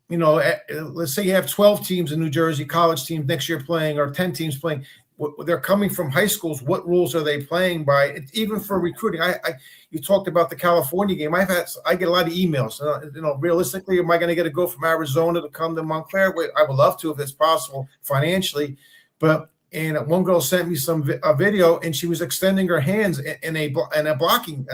let's say you have 12 teams in New Jersey, college teams next year playing, or 10 teams playing. They're coming from high schools. What rules are they playing by? Even for recruiting, you talked about the California game. I get a lot of emails. Realistically, am I going to get a go from Arizona to come to Montclair? I would love to if it's possible financially, but. And one girl sent me a video, and she was extending her hands in a blocking.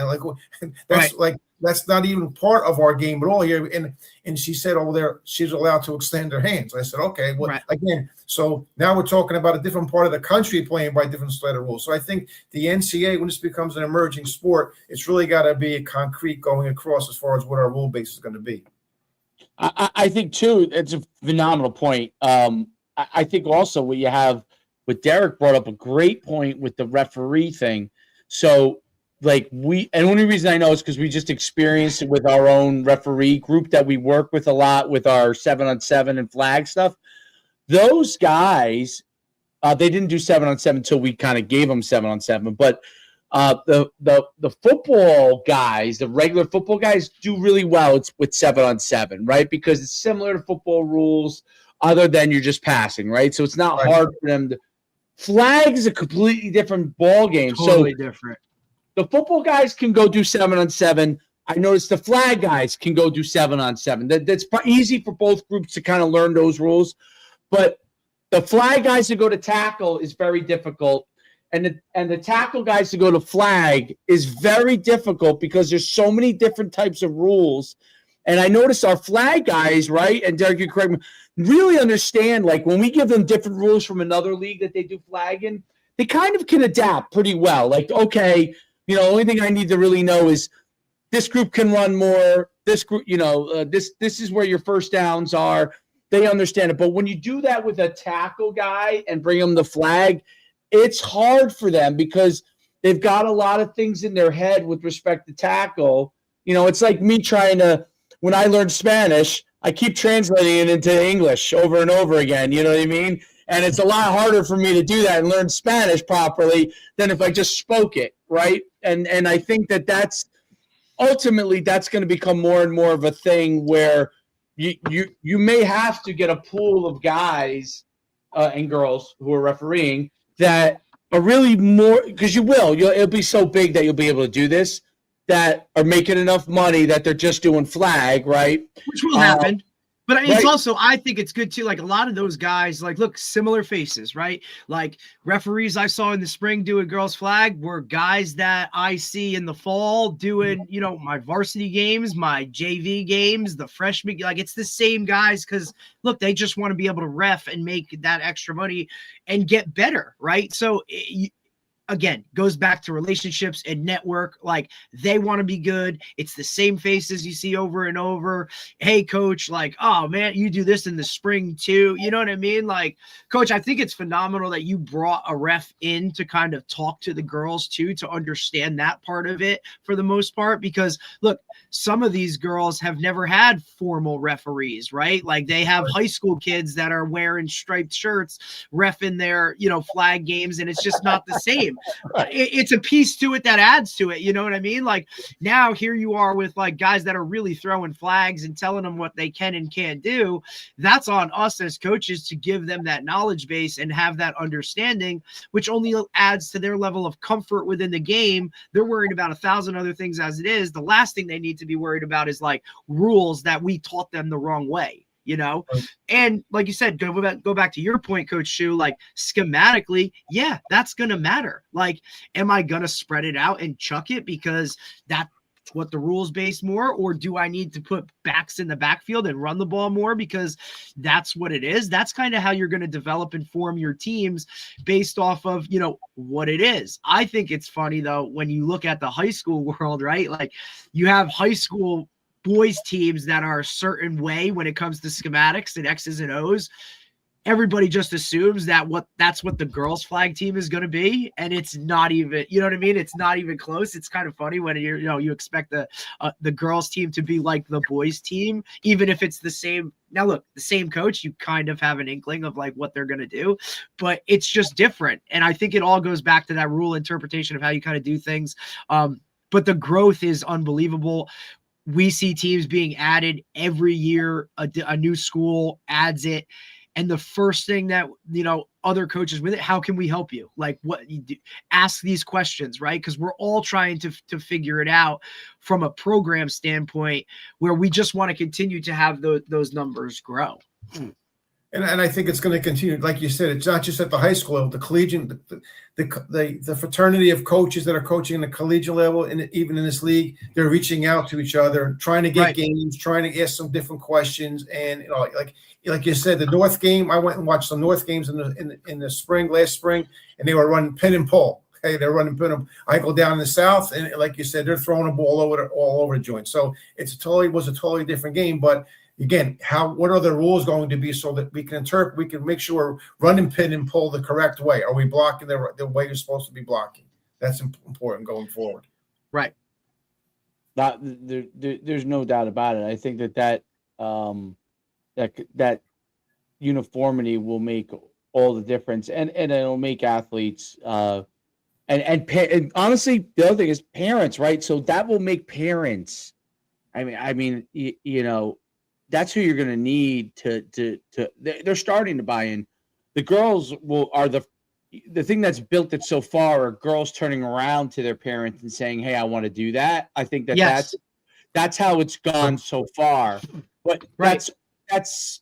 That's not even part of our game at all here. And she said over there she's allowed to extend her hands. I said, okay, well, right. Again, so now we're talking about a different part of the country playing by different set of rules. So I think the NCAA, when this becomes an emerging sport, it's really got to be a concrete going across as far as what our rule base is going to be. I think too, it's a phenomenal point. I think also what you have. But Derek brought up a great point with the referee thing. So, and the only reason I know is because we just experienced it with our own referee group that we work with a lot with our 7-on-7 and flag stuff. Those guys, they didn't do 7-on-7 until we kind of gave them 7-on-7. But the football guys, the regular football guys, do really well. It's with 7-on-7, right? Because it's similar to football rules, other than you're just passing, right? So it's not hard for them to. Flag is a completely different ball game. Totally different. The football guys can go do 7-on-7. I noticed the flag guys can go do 7-on-7. That's easy for both groups to kind of learn those rules. But the flag guys to go to tackle is very difficult. And the tackle guys to go to flag is very difficult because there's so many different types of rules. And I noticed our flag guys, right, and Derek, you correct me, really understand, like, when we give them different rules from another league that they do flag in, they kind of can adapt pretty well. Like, okay, the only thing I need to really know is this group can run more. This group, this is where your first downs are. They understand it. But when you do that with a tackle guy and bring them the flag, it's hard for them because they've got a lot of things in their head with respect to tackle. It's like me trying to, when I learned Spanish, I keep translating it into English over and over again. You know what I mean? And it's a lot harder for me to do that and learn Spanish properly than if I just spoke it, right? And I think that's ultimately that's going to become more and more of a thing where you may have to get a pool of guys and girls who are refereeing that are really more, because it'll be so big that you'll be able to do this, that are making enough money that they're just doing flag, right? Which will happen. But it's also, I think it's good too. Like a lot of those guys, like, look, similar faces, right? Like referees I saw in the spring doing girls flag were guys that I see in the fall doing, my varsity games, my JV games, the freshman, like it's the same guys. Cause look, they just want to be able to ref and make that extra money and get better. Right. So again, goes back to relationships and network. Like they want to be good. It's the same faces you see over and over. Hey, coach, like, oh man, you do this in the spring too. You know what I mean? Like, coach, I think it's phenomenal that you brought a ref in to kind of talk to the girls too, to understand that part of it for the most part, because look, some of these girls have never had formal referees, right? Like they have high school kids that are wearing striped shirts, reffing their, flag games, and it's just not the same. game. It's a piece to it that adds to it. You know what I mean? Like now here you are with like guys that are really throwing flags and telling them what they can and can't do. That's on us as coaches to give them that knowledge base and have that understanding, which only adds to their level of comfort within the game. They're worried about 1,000 other things as it is. The last thing they need to be worried about is like rules that we taught them the wrong way, you know? And like you said, go back to your point, Coach Shu, like schematically, yeah, that's going to matter. Like, am I going to spread it out and chuck it because that's what the rules base more, or do I need to put backs in the backfield and run the ball more because that's what it is? That's kind of how you're going to develop and form your teams based off of, you know, what it is. I think it's funny though, when you look at the high school world, right? Like you have high school boys teams that are a certain way when it comes to schematics and X's and O's. Everybody just assumes that that's what the girls flag team is going to be. And it's not even, you know what I mean? It's not even close. It's kind of funny when you expect the girls team to be like the boys team, even if it's the same. Now look, the same coach, you kind of have an inkling of like what they're going to do, but it's just different. And I think it all goes back to that rule interpretation of how you kind of do things. But the growth is unbelievable. We see teams being added every year. A new school adds it. And the first thing that, you know, other coaches with it, how can we help you? Like what you do, ask these questions, right? Because we're all trying to figure it out from a program standpoint where we just want to continue to have those numbers grow. And I think it's going to continue. Like you said, it's not just at the high school level, the collegiate, the fraternity of coaches that are coaching at the collegiate level, and even in this league, they're reaching out to each other, trying to get games, trying to ask some different questions. And you know, like you said, the North game, I went and watched the North games in the last spring, and they were running pin and pull. Okay, they're running pin and I go down in the South, and like you said, they're throwing a ball all over the joint. So was a totally different game, but. Again, what are the rules going to be so that we can interpret, we can make sure we're running pin and pull the correct way? Are we blocking the way you're supposed to be blocking? That's important going forward. Right. There's no doubt about it. I think that uniformity will make all the difference, and it'll make athletes. And honestly, the other thing is parents, right? So that will make parents. I mean, you know. That's who you're going to need they're starting to buy in. The girls are the thing that's built it so far are girls turning around to their parents and saying, hey, I want to do that. I think that's how it's gone so far. But that's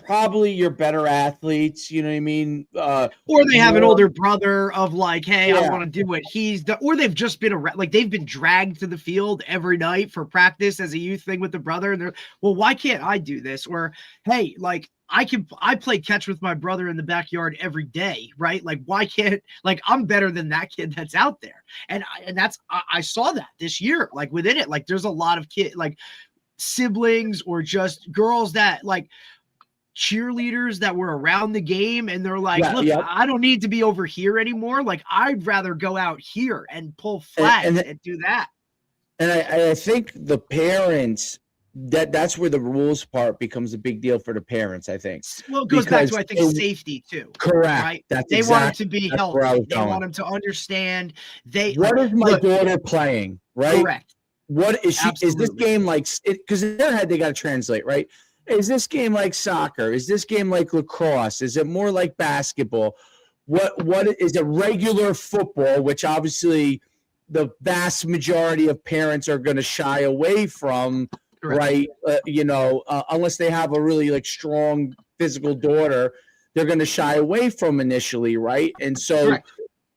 probably your better athletes, you know what I mean? Or they have an older brother of like, hey, I want to do what he's done. Or they've just been like they've been dragged to the field every night for practice as a youth thing with the brother. And they're, well, why can't I do this? Or, hey, like I play catch with my brother in the backyard every day, right? Like, why can't, like, I'm better than that kid that's out there. And I saw that this year, like within it, like there's a lot of kids, like siblings or just girls that like, cheerleaders that were around the game and they're like, look, I don't need to be over here anymore. Like I'd rather go out here and pull flags and do that. And I think the parents, that's where the rules part becomes a big deal for the parents, I think. Well, it goes back to, I think, safety too. Correct. Right? They want them to be healthy. They want them to understand. What is my daughter playing? Right. Correct. What is she? Absolutely. Is this game like it? Because in their head they got to translate, right? Is this game like soccer? Is this game like lacrosse? Is it more like basketball? What is it regular football, which obviously the vast majority of parents are going to shy away from, right? Unless they have a really like strong physical daughter, they're going to shy away from initially, right? And so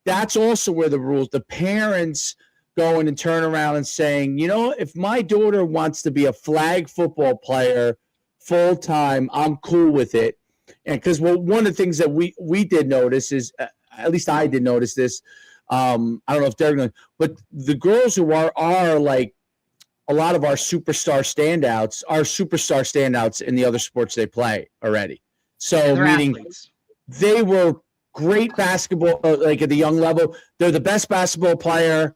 that's also where the rules, the parents going and turn around and saying, you know, if my daughter wants to be a flag football player full time, I'm cool with it. And because one of the things that we did notice is, at least I did notice this. I don't know if they're going, but the girls who are like a lot of our superstar standouts in the other sports they play already. So meaning athletes. They were great basketball, like at the young level. They're the best basketball player.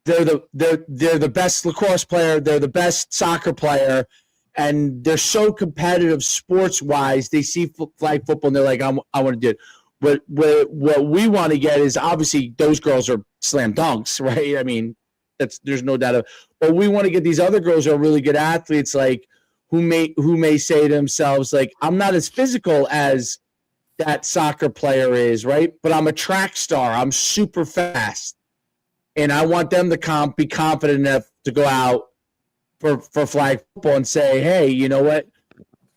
They're the best lacrosse player. They're the best soccer player. And they're so competitive sports-wise, they see flag football and they're like, I want to do it. what we want to get is obviously those girls are slam dunks, right? I mean, there's no doubt. But we want to get these other girls who are really good athletes, like who may say to themselves, like, I'm not as physical as that soccer player is, right? But I'm a track star. I'm super fast. And I want them to be confident enough to go out for flag football and say, hey, you know what?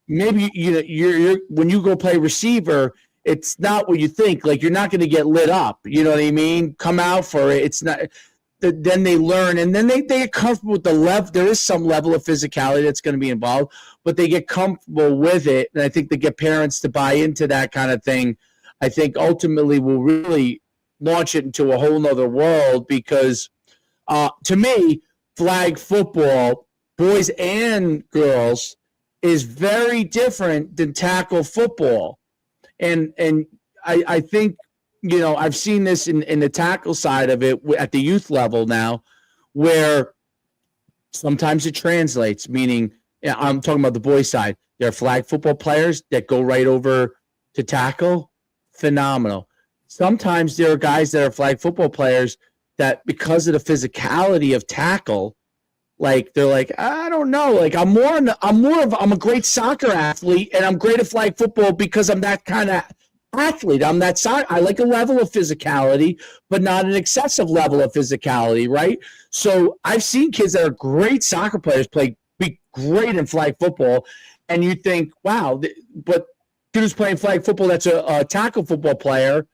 Maybe you're when you go play receiver, it's not what you think. Like, you're not going to get lit up. You know what I mean? Come out for it. It's not. Then they learn, and then they get comfortable with the level. There is some level of physicality that's going to be involved, but they get comfortable with it. And I think to get parents to buy into that kind of thing, I think ultimately will really launch it into a whole nother world, because to me, flag football, boys and girls, is very different than tackle football. And I think, I've seen this in the tackle side of it at the youth level now, where sometimes it translates, meaning, I'm talking about the boys side. There are flag football players that go right over to tackle. Phenomenal. Sometimes there are guys that are flag football players that, because of the physicality of tackle, like, they're like, I don't know, like, I'm a great soccer athlete, and I'm great at flag football because I'm that kind of athlete. I'm that side. I like a level of physicality, but not an excessive level of physicality, right? So I've seen kids that are great soccer players be great in flag football, and you think, wow, but dude who's playing flag football that's a tackle football player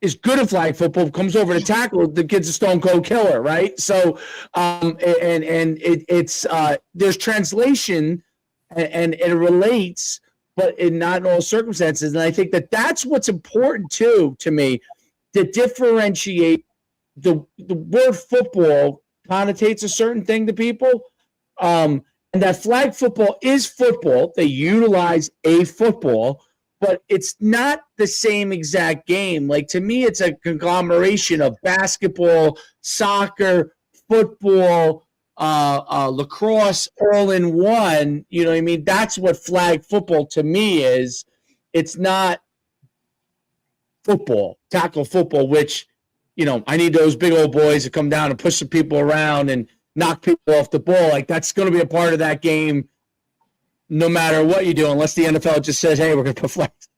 is good at flag football, comes over to tackle, the kid's a stone cold killer, right? So it's there's translation, and it relates, but not in all circumstances. And I think that's what's important too, to me, to differentiate. The word football connotates a certain thing to people, and that flag football is football. They utilize a football, but it's not the same exact game. Like, to me, it's a conglomeration of basketball, soccer, football, lacrosse, all in one. You know what I mean? That's what flag football to me is. It's not football, tackle football, which, I need those big old boys to come down and push some people around and knock people off the ball. Like, that's going to be a part of that game no matter what you do, unless the NFL just says, hey, we're going to put flags.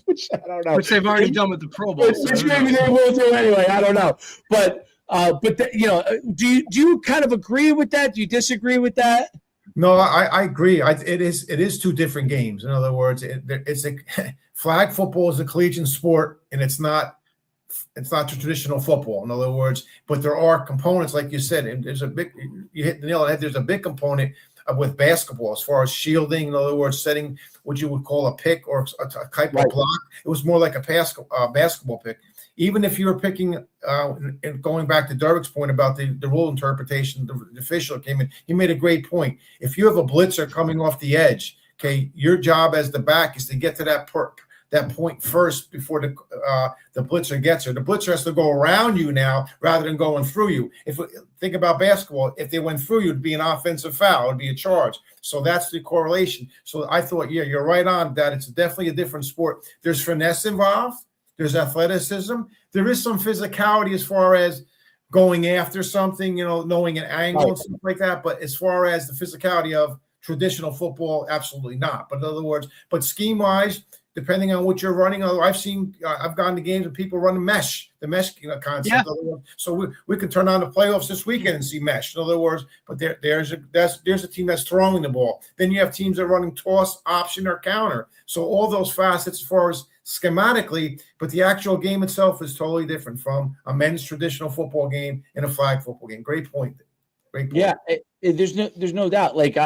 Which I don't know. Which they've already done with the Pro Bowl. Which maybe they will do anyway. I don't know. But do you kind of agree with that? Do you disagree with that? No, I agree. It is two different games. In other words, it's a flag football is a collegiate sport, and it's not traditional football. In other words, but there are components, like you said, and you hit the nail on the head. There's a big component with basketball as far as shielding. In other words, setting what you would call a pick or a type of block. It was more like a basketball pick. Even if you were picking, and going back to Derrick's point about the rule interpretation, the official came in, he made a great point. If you have a blitzer coming off the edge, okay, your job as the back is to get to that point first before the blitzer gets there. The blitzer has to go around you now rather than going through you. Think about basketball, if they went through you, it'd be an offensive foul, it'd be a charge. So that's the correlation. So I thought, yeah, you're right on that. It's definitely a different sport. There's finesse involved. There's athleticism. There is some physicality as far as going after something, knowing an angle and stuff like that. But as far as the physicality of traditional football, absolutely not. But in other words, scheme-wise, depending on what you're running, I've gone to games with people running the mesh concept. Yeah. So we can turn on the playoffs this weekend and see mesh. In other words, but there's a team that's throwing the ball. Then you have teams that are running toss, option, or counter. So all those facets as far as schematically, but the actual game itself is totally different from a men's traditional football game and a flag football game. Great point. Yeah, there's no doubt. Like,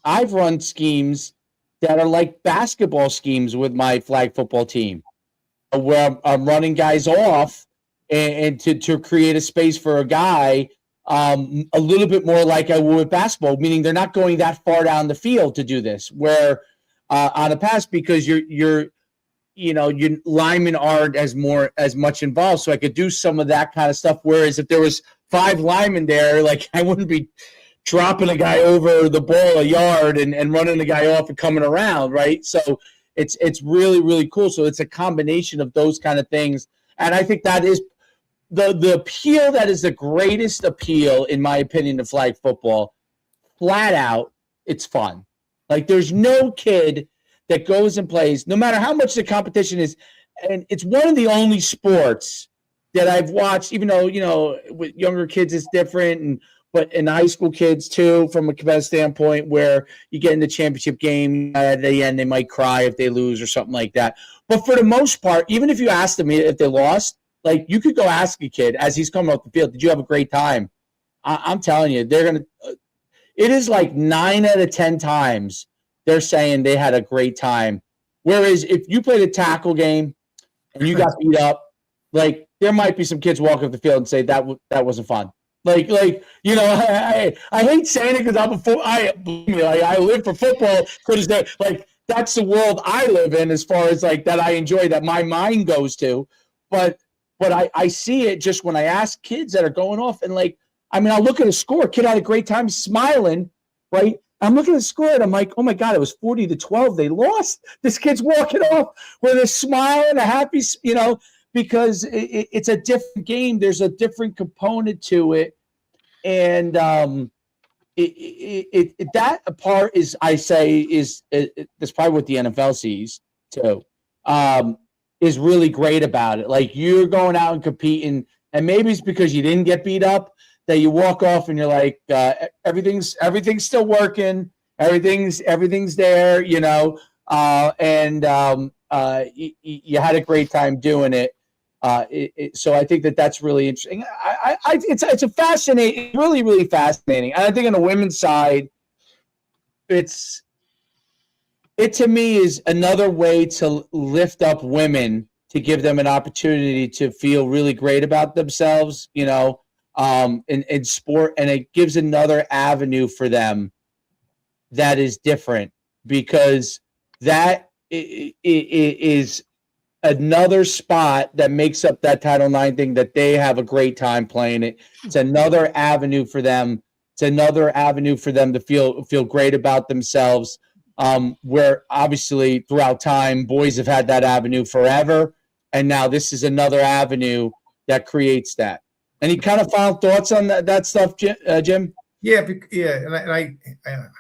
I've run schemes that are like basketball schemes with my flag football team, where I'm running guys off and to create a space for a guy, a little bit more like I would with basketball, meaning they're not going that far down the field to do this. Where on a pass, because your linemen aren't as much involved, so I could do some of that kind of stuff. Whereas if there was 5 linemen there, like, I wouldn't be dropping a guy over the ball a yard and running the guy off and coming around, right? So It's really, really cool. So it's a combination of those kind of things. And I think that is the appeal that is the greatest appeal, in my opinion, to flag football. Flat out, it's fun. Like, there's no kid that goes and plays, no matter how much the competition is. And it's one of the only sports that I've watched, even though, with younger kids it's different, but in high school kids too, from a competitive standpoint, where you get in the championship game, at the end they might cry if they lose or something like that. But for the most part, even if you ask them if they lost, like, you could go ask a kid as he's coming off the field, did you have a great time? I'm telling you, they're going to it is like 9 out of 10 times they're saying they had a great time. Whereas if you played a tackle game and you got beat up, like, there might be some kids walking up the field and say that wasn't fun. I hate saying it because I live for football, because that's the world I live in, as far as like that I enjoy, that my mind goes to. But I see it just when I ask kids that are going off, and I'll look at a score. Kid had a great time, smiling, right? I'm looking at the score and I'm like, oh my God, it was 40-12. They lost. This kid's walking off with a smile and a happy, because it's a different game. There's a different component to it. And that part is, I say, that's probably what the NFL sees too, is really great about it. Like, you're going out and competing, and maybe it's because you didn't get beat up, that you walk off and you're like, everything's still working, everything's there, and you had a great time doing it. So I think that's really interesting. It's a fascinating, really, really fascinating. And I think on the women's side, it to me is another way to lift up women, to give them an opportunity to feel really great about themselves, in sport, and it gives another avenue for them that is different, because that is another spot that makes up that Title IX thing, that they have a great time playing it. It's another avenue for them. It's another avenue for them to feel great about themselves. Where obviously throughout time, boys have had that avenue forever, and now this is another avenue that creates that. Any kind of final thoughts on that stuff, Jim? Yeah, and I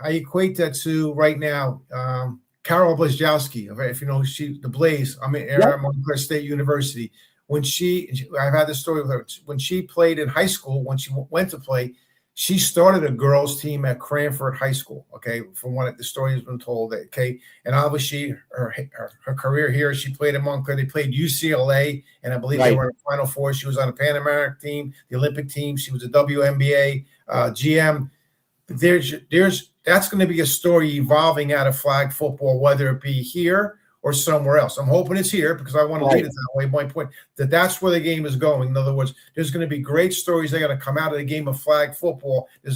equate that to right now, Carol Blazkowski. If you know, the Blaze. I'm at Montclair State University. I've had this story with her. When she played in high school, when she went to play, she started a girls' team at Cranford High School. Okay, from what the story has been told. Okay, and obviously her career here, she played at Montclair. They played UCLA, and I believe they were in the Final Four. She was on the Pan American team, the Olympic team. She was a WNBA GM. That's going to be a story evolving out of flag football, whether it be here or somewhere else. I'm hoping it's here, because I want to lead it that way. My point that's where the game is going. In other words, there's going to be great stories that are going to come out of the game of flag football. There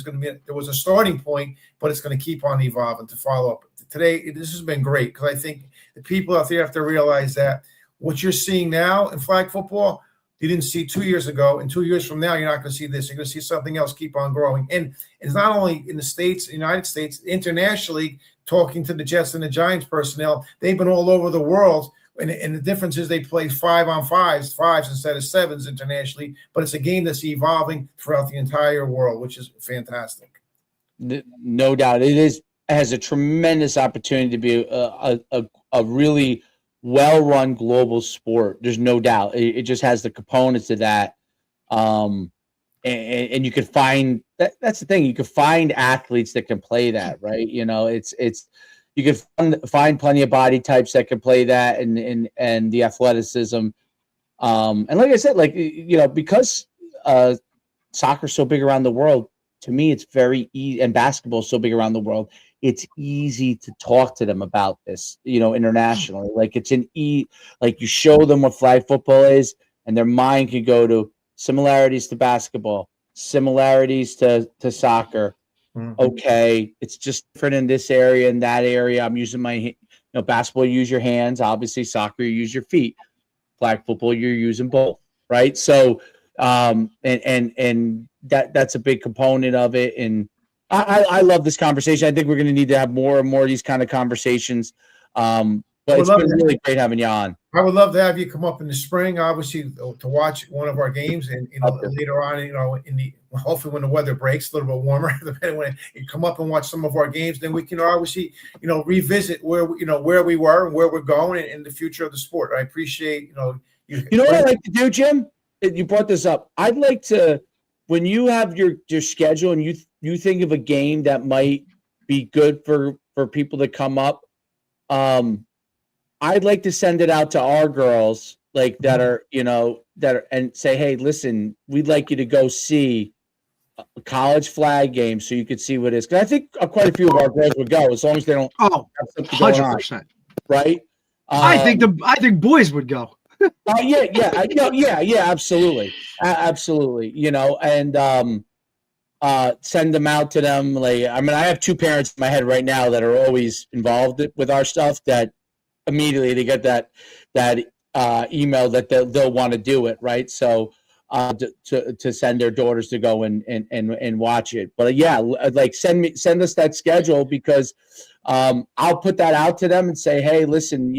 was a starting point, but it's going to keep on evolving to follow up. Today, this has been great, because I think the people out there have to realize that what you're seeing now in flag football, you didn't see 2 years ago, and 2 years from now, you're not going to see this. You're going to see something else keep on growing. And it's not only in the States, United States, internationally, talking to the Jets and the Giants personnel, they've been all over the world. And the difference is they play 5-on-5s instead of 7s internationally. But it's a game that's evolving throughout the entire world, which is fantastic. No doubt. It has a tremendous opportunity to be a really well-run global sport. There's no doubt. It just has the components of that. And you could find that's the thing. You could find athletes that can play that, right? You could find plenty of body types that can play that, and the athleticism. And like I said, because soccer's so big around the world, to me, it's very easy, and basketball is so big around the world, it's easy to talk to them about this, internationally. You show them what flag football is, and their mind can go to similarities to basketball, similarities to soccer. Mm-hmm. Okay, it's just different in this area and that area. I'm using my, basketball, you use your hands. Obviously, soccer, you use your feet. Flag football, you're using both, right? So, and that's a big component of it. And I love this conversation. I think we're going to need to have more and more of these kind of conversations. But it's love been that. really great having you on. I would love to have you come up in the spring, obviously, to watch one of our games, and later on, hopefully when the weather breaks a little bit warmer, depending when you come up and watch some of our games, then we can obviously, revisit where we were and where we're going in the future of the sport. I appreciate, You know what I like to do, Jim? You brought this up. I'd like to, when you have your schedule and you think of a game that might be good for people to come up, I'd like to send it out to our girls, like that are and say, hey, listen, we'd like you to go see a college flag game so you could see what it is. Because I think quite a few of our girls would go as long as they don't have something going on, 100%. right? I think boys would go. Yeah, absolutely, absolutely. And send them out to them. Like, I mean, I have two parents in my head right now that are always involved with our stuff. That immediately they get that email that they'll want to do it, right? So to send their daughters to go and watch it. But yeah, like send us that schedule, because I'll put that out to them and say, hey, listen,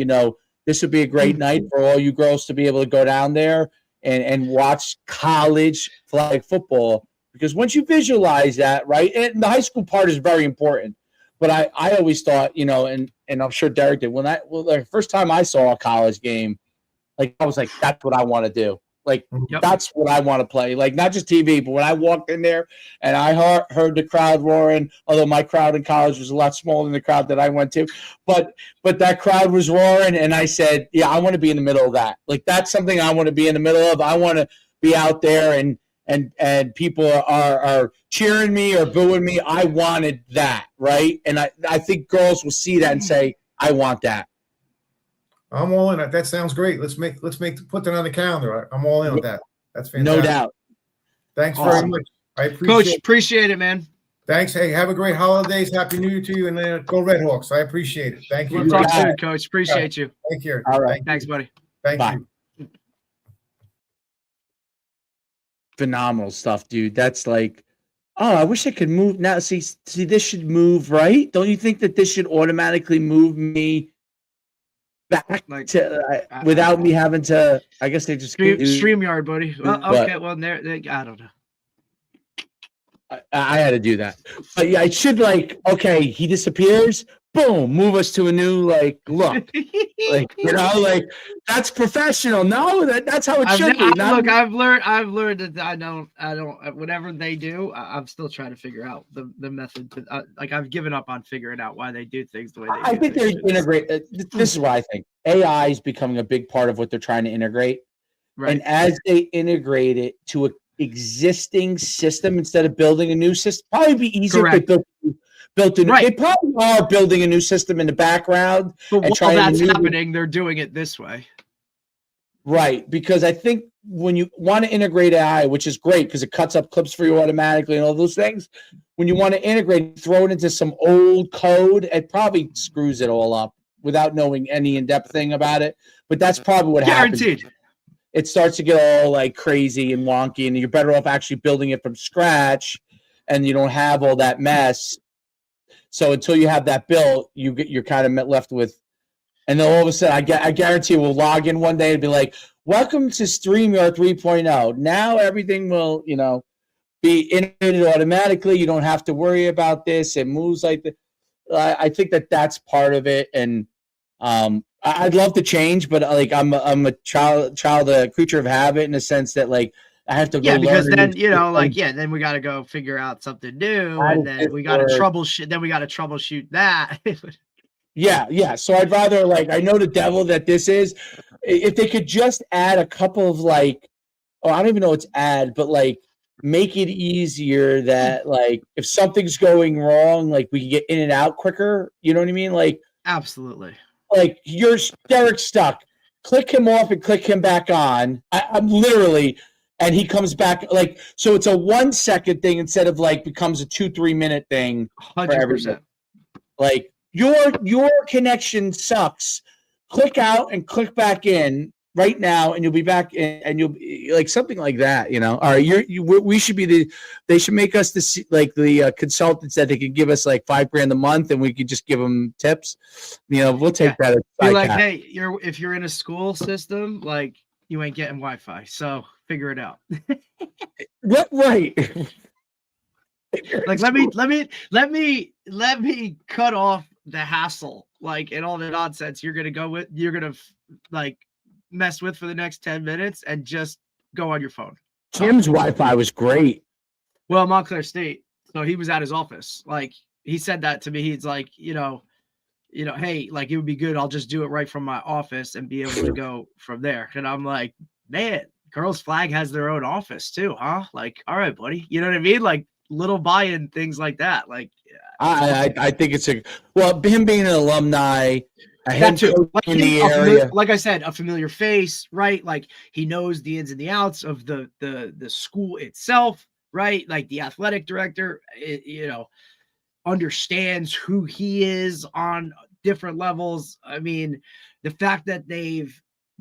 this would be a great night for all you girls to be able to go down there and watch college flag football. Because once you visualize that, right, and the high school part is very important. But I always thought, and I'm sure Derek did, the first time I saw a college game, like I was like, that's what I want to do. Like, That's what I want to play. Like, not just TV, but when I walked in there and I heard the crowd roaring, although my crowd in college was a lot smaller than the crowd that I went to, but that crowd was roaring, and I said, yeah, I want to be in the middle of that. Like, that's something I want to be in the middle of. I want to be out there and people are cheering me or booing me. I wanted that, right? And I think girls will see that and say, I want that. I'm all in. That sounds great. Let's put that on the calendar. I'm all in with that. That's fantastic. No doubt. Thanks very much. I appreciate it, man. Thanks. Hey, have a great holidays. Happy New Year to you, and go Red Hawks. I appreciate it. Thank you. We'll talk soon, Coach. Appreciate you. Thank you. All right. Thanks, buddy. Thank you. Phenomenal stuff, dude. That's like, oh, I wish I could move now. See, this should move, right? Don't you think that this should automatically move me back to without me having to? I guess they just StreamYard, buddy. Okay, well, I don't know. I had to do that, but yeah, I should okay, he disappears. Boom, move us to a new look. That's professional. No, that's how it should be. Look, I've learned that I don't. Whatever they do, I'm still trying to figure out the method. I've given up on figuring out why they do things the way they do. I think they integrate. This is what I think. AI is becoming a big part of what they're trying to integrate, right? And as they integrate it to a existing system instead of building a new system, probably be easier if they built a new. They probably are building a new system in the background. But while that's happening, they're doing it this way. Right, because I think when you want to integrate AI, which is great because it cuts up clips for you automatically and all those things, when you want to integrate, throw it into some old code, it probably screws it all up without knowing any in-depth thing about it. But that's probably what happens. Guaranteed. It starts to get all crazy and wonky, and you're better off actually building it from scratch, and you don't have all that mess. So until you have that built, you're kind of left with, and then all of a sudden, I guarantee we'll log in one day and be like, "Welcome to StreamYard 3.0. Now everything will, be integrated automatically. You don't have to worry about this. It moves like the." I think that's part of it, and I'd love to change, but I'm a a creature of habit in the sense that I have to go. Yeah, because then then we got to go figure out something new, and then we got to troubleshoot. Then we got to troubleshoot that. Yeah. So I'd rather I know the devil that this is. If they could just add a couple of I don't even know what's add, but make it easier that if something's going wrong, we can get in and out quicker. You know what I mean? Absolutely. Derek's stuck. Click him off and click him back on. I'm literally, and he comes back so it's a 1 second thing instead of becomes a 2-3 minute thing. 100%. Your connection sucks. Click out and click back in. right now, and you'll be back, and you'll be like something like that, All right, we should be they should make us the consultants that they could give us like $5,000 a month, and we could just give them tips. We'll take that. Be like, hey, if you're in a school system, like you ain't getting Wi-Fi, so figure it out. What? Right. Like let me cut off the hassle, like, and all the nonsense you're gonna like mess with for the next 10 minutes and just go on your phone. Jim's Wi-Fi was great. Well, Montclair State, so he was at his office. Like he said that to me. He's like, hey, like it would be good. I'll just do it right from my office and be able to go from there. And I'm like, man, Girls Flag has their own office too, huh? Like, all right, buddy. You know what I mean? Like little buy-in things like that. Like, I think it's him being an alumni, that too. Like, in the area. Like I said, a familiar face, right? Like he knows the ins and the outs of the school itself, right? Like the athletic director, understands who he is on different levels. I mean, the fact that they've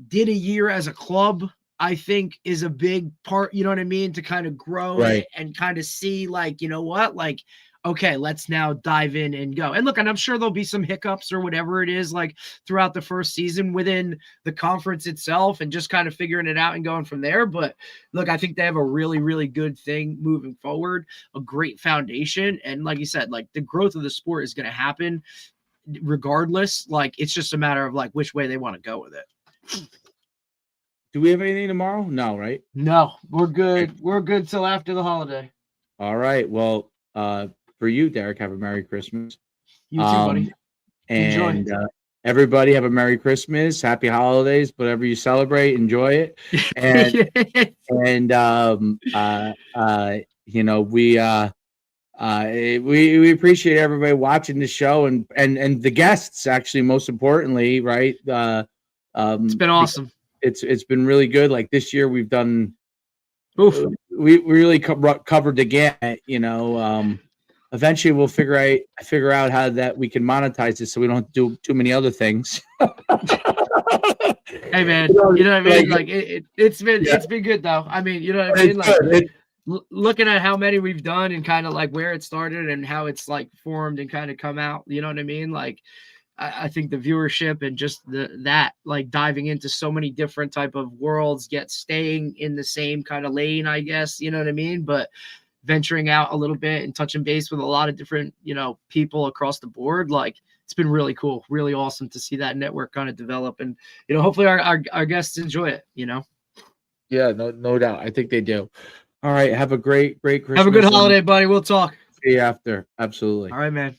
did a year as a club, I think, is a big part, you know what I mean, to kind of grow it and kind of see, like, you know what, like, okay, let's now dive in and go. And look, and I'm sure there'll be some hiccups or whatever it is, like throughout the first season within the conference itself and just kind of figuring it out and going from there. But look, I think they have a really, really good thing moving forward, a great foundation. And like you said, like the growth of the sport is going to happen regardless. Like it's just a matter of like which way they want to go with it. Do we have anything tomorrow? No, right? No, we're good. We're good till after the holiday. All right. Well, for you, Derek, have a Merry Christmas. You too, buddy. And everybody have a Merry Christmas, Happy Holidays, whatever you celebrate, enjoy it. And we appreciate everybody watching the show and the guests, actually, most importantly, right? It's been awesome. It's been really good. Like this year, we've done. We really covered the gamut. Eventually, we'll figure out how that we can monetize it, so we don't have to do too many other things. Hey man, you know what I mean? Like it's been good though. I mean, you know what I mean? Like looking at how many we've done and kind of like where it started and how it's like formed and kind of come out. You know what I mean? Like I think the viewership and just that like diving into so many different type of worlds, yet staying in the same kind of lane, I guess. You know what I mean? But venturing out a little bit and touching base with a lot of different, people across the board. Like it's been really cool, really awesome to see that network kind of develop. And, hopefully our guests enjoy it, Yeah, no doubt. I think they do. All right. Have a great Christmas. Have a good holiday, buddy. We'll talk. See you after. Absolutely. All right, man.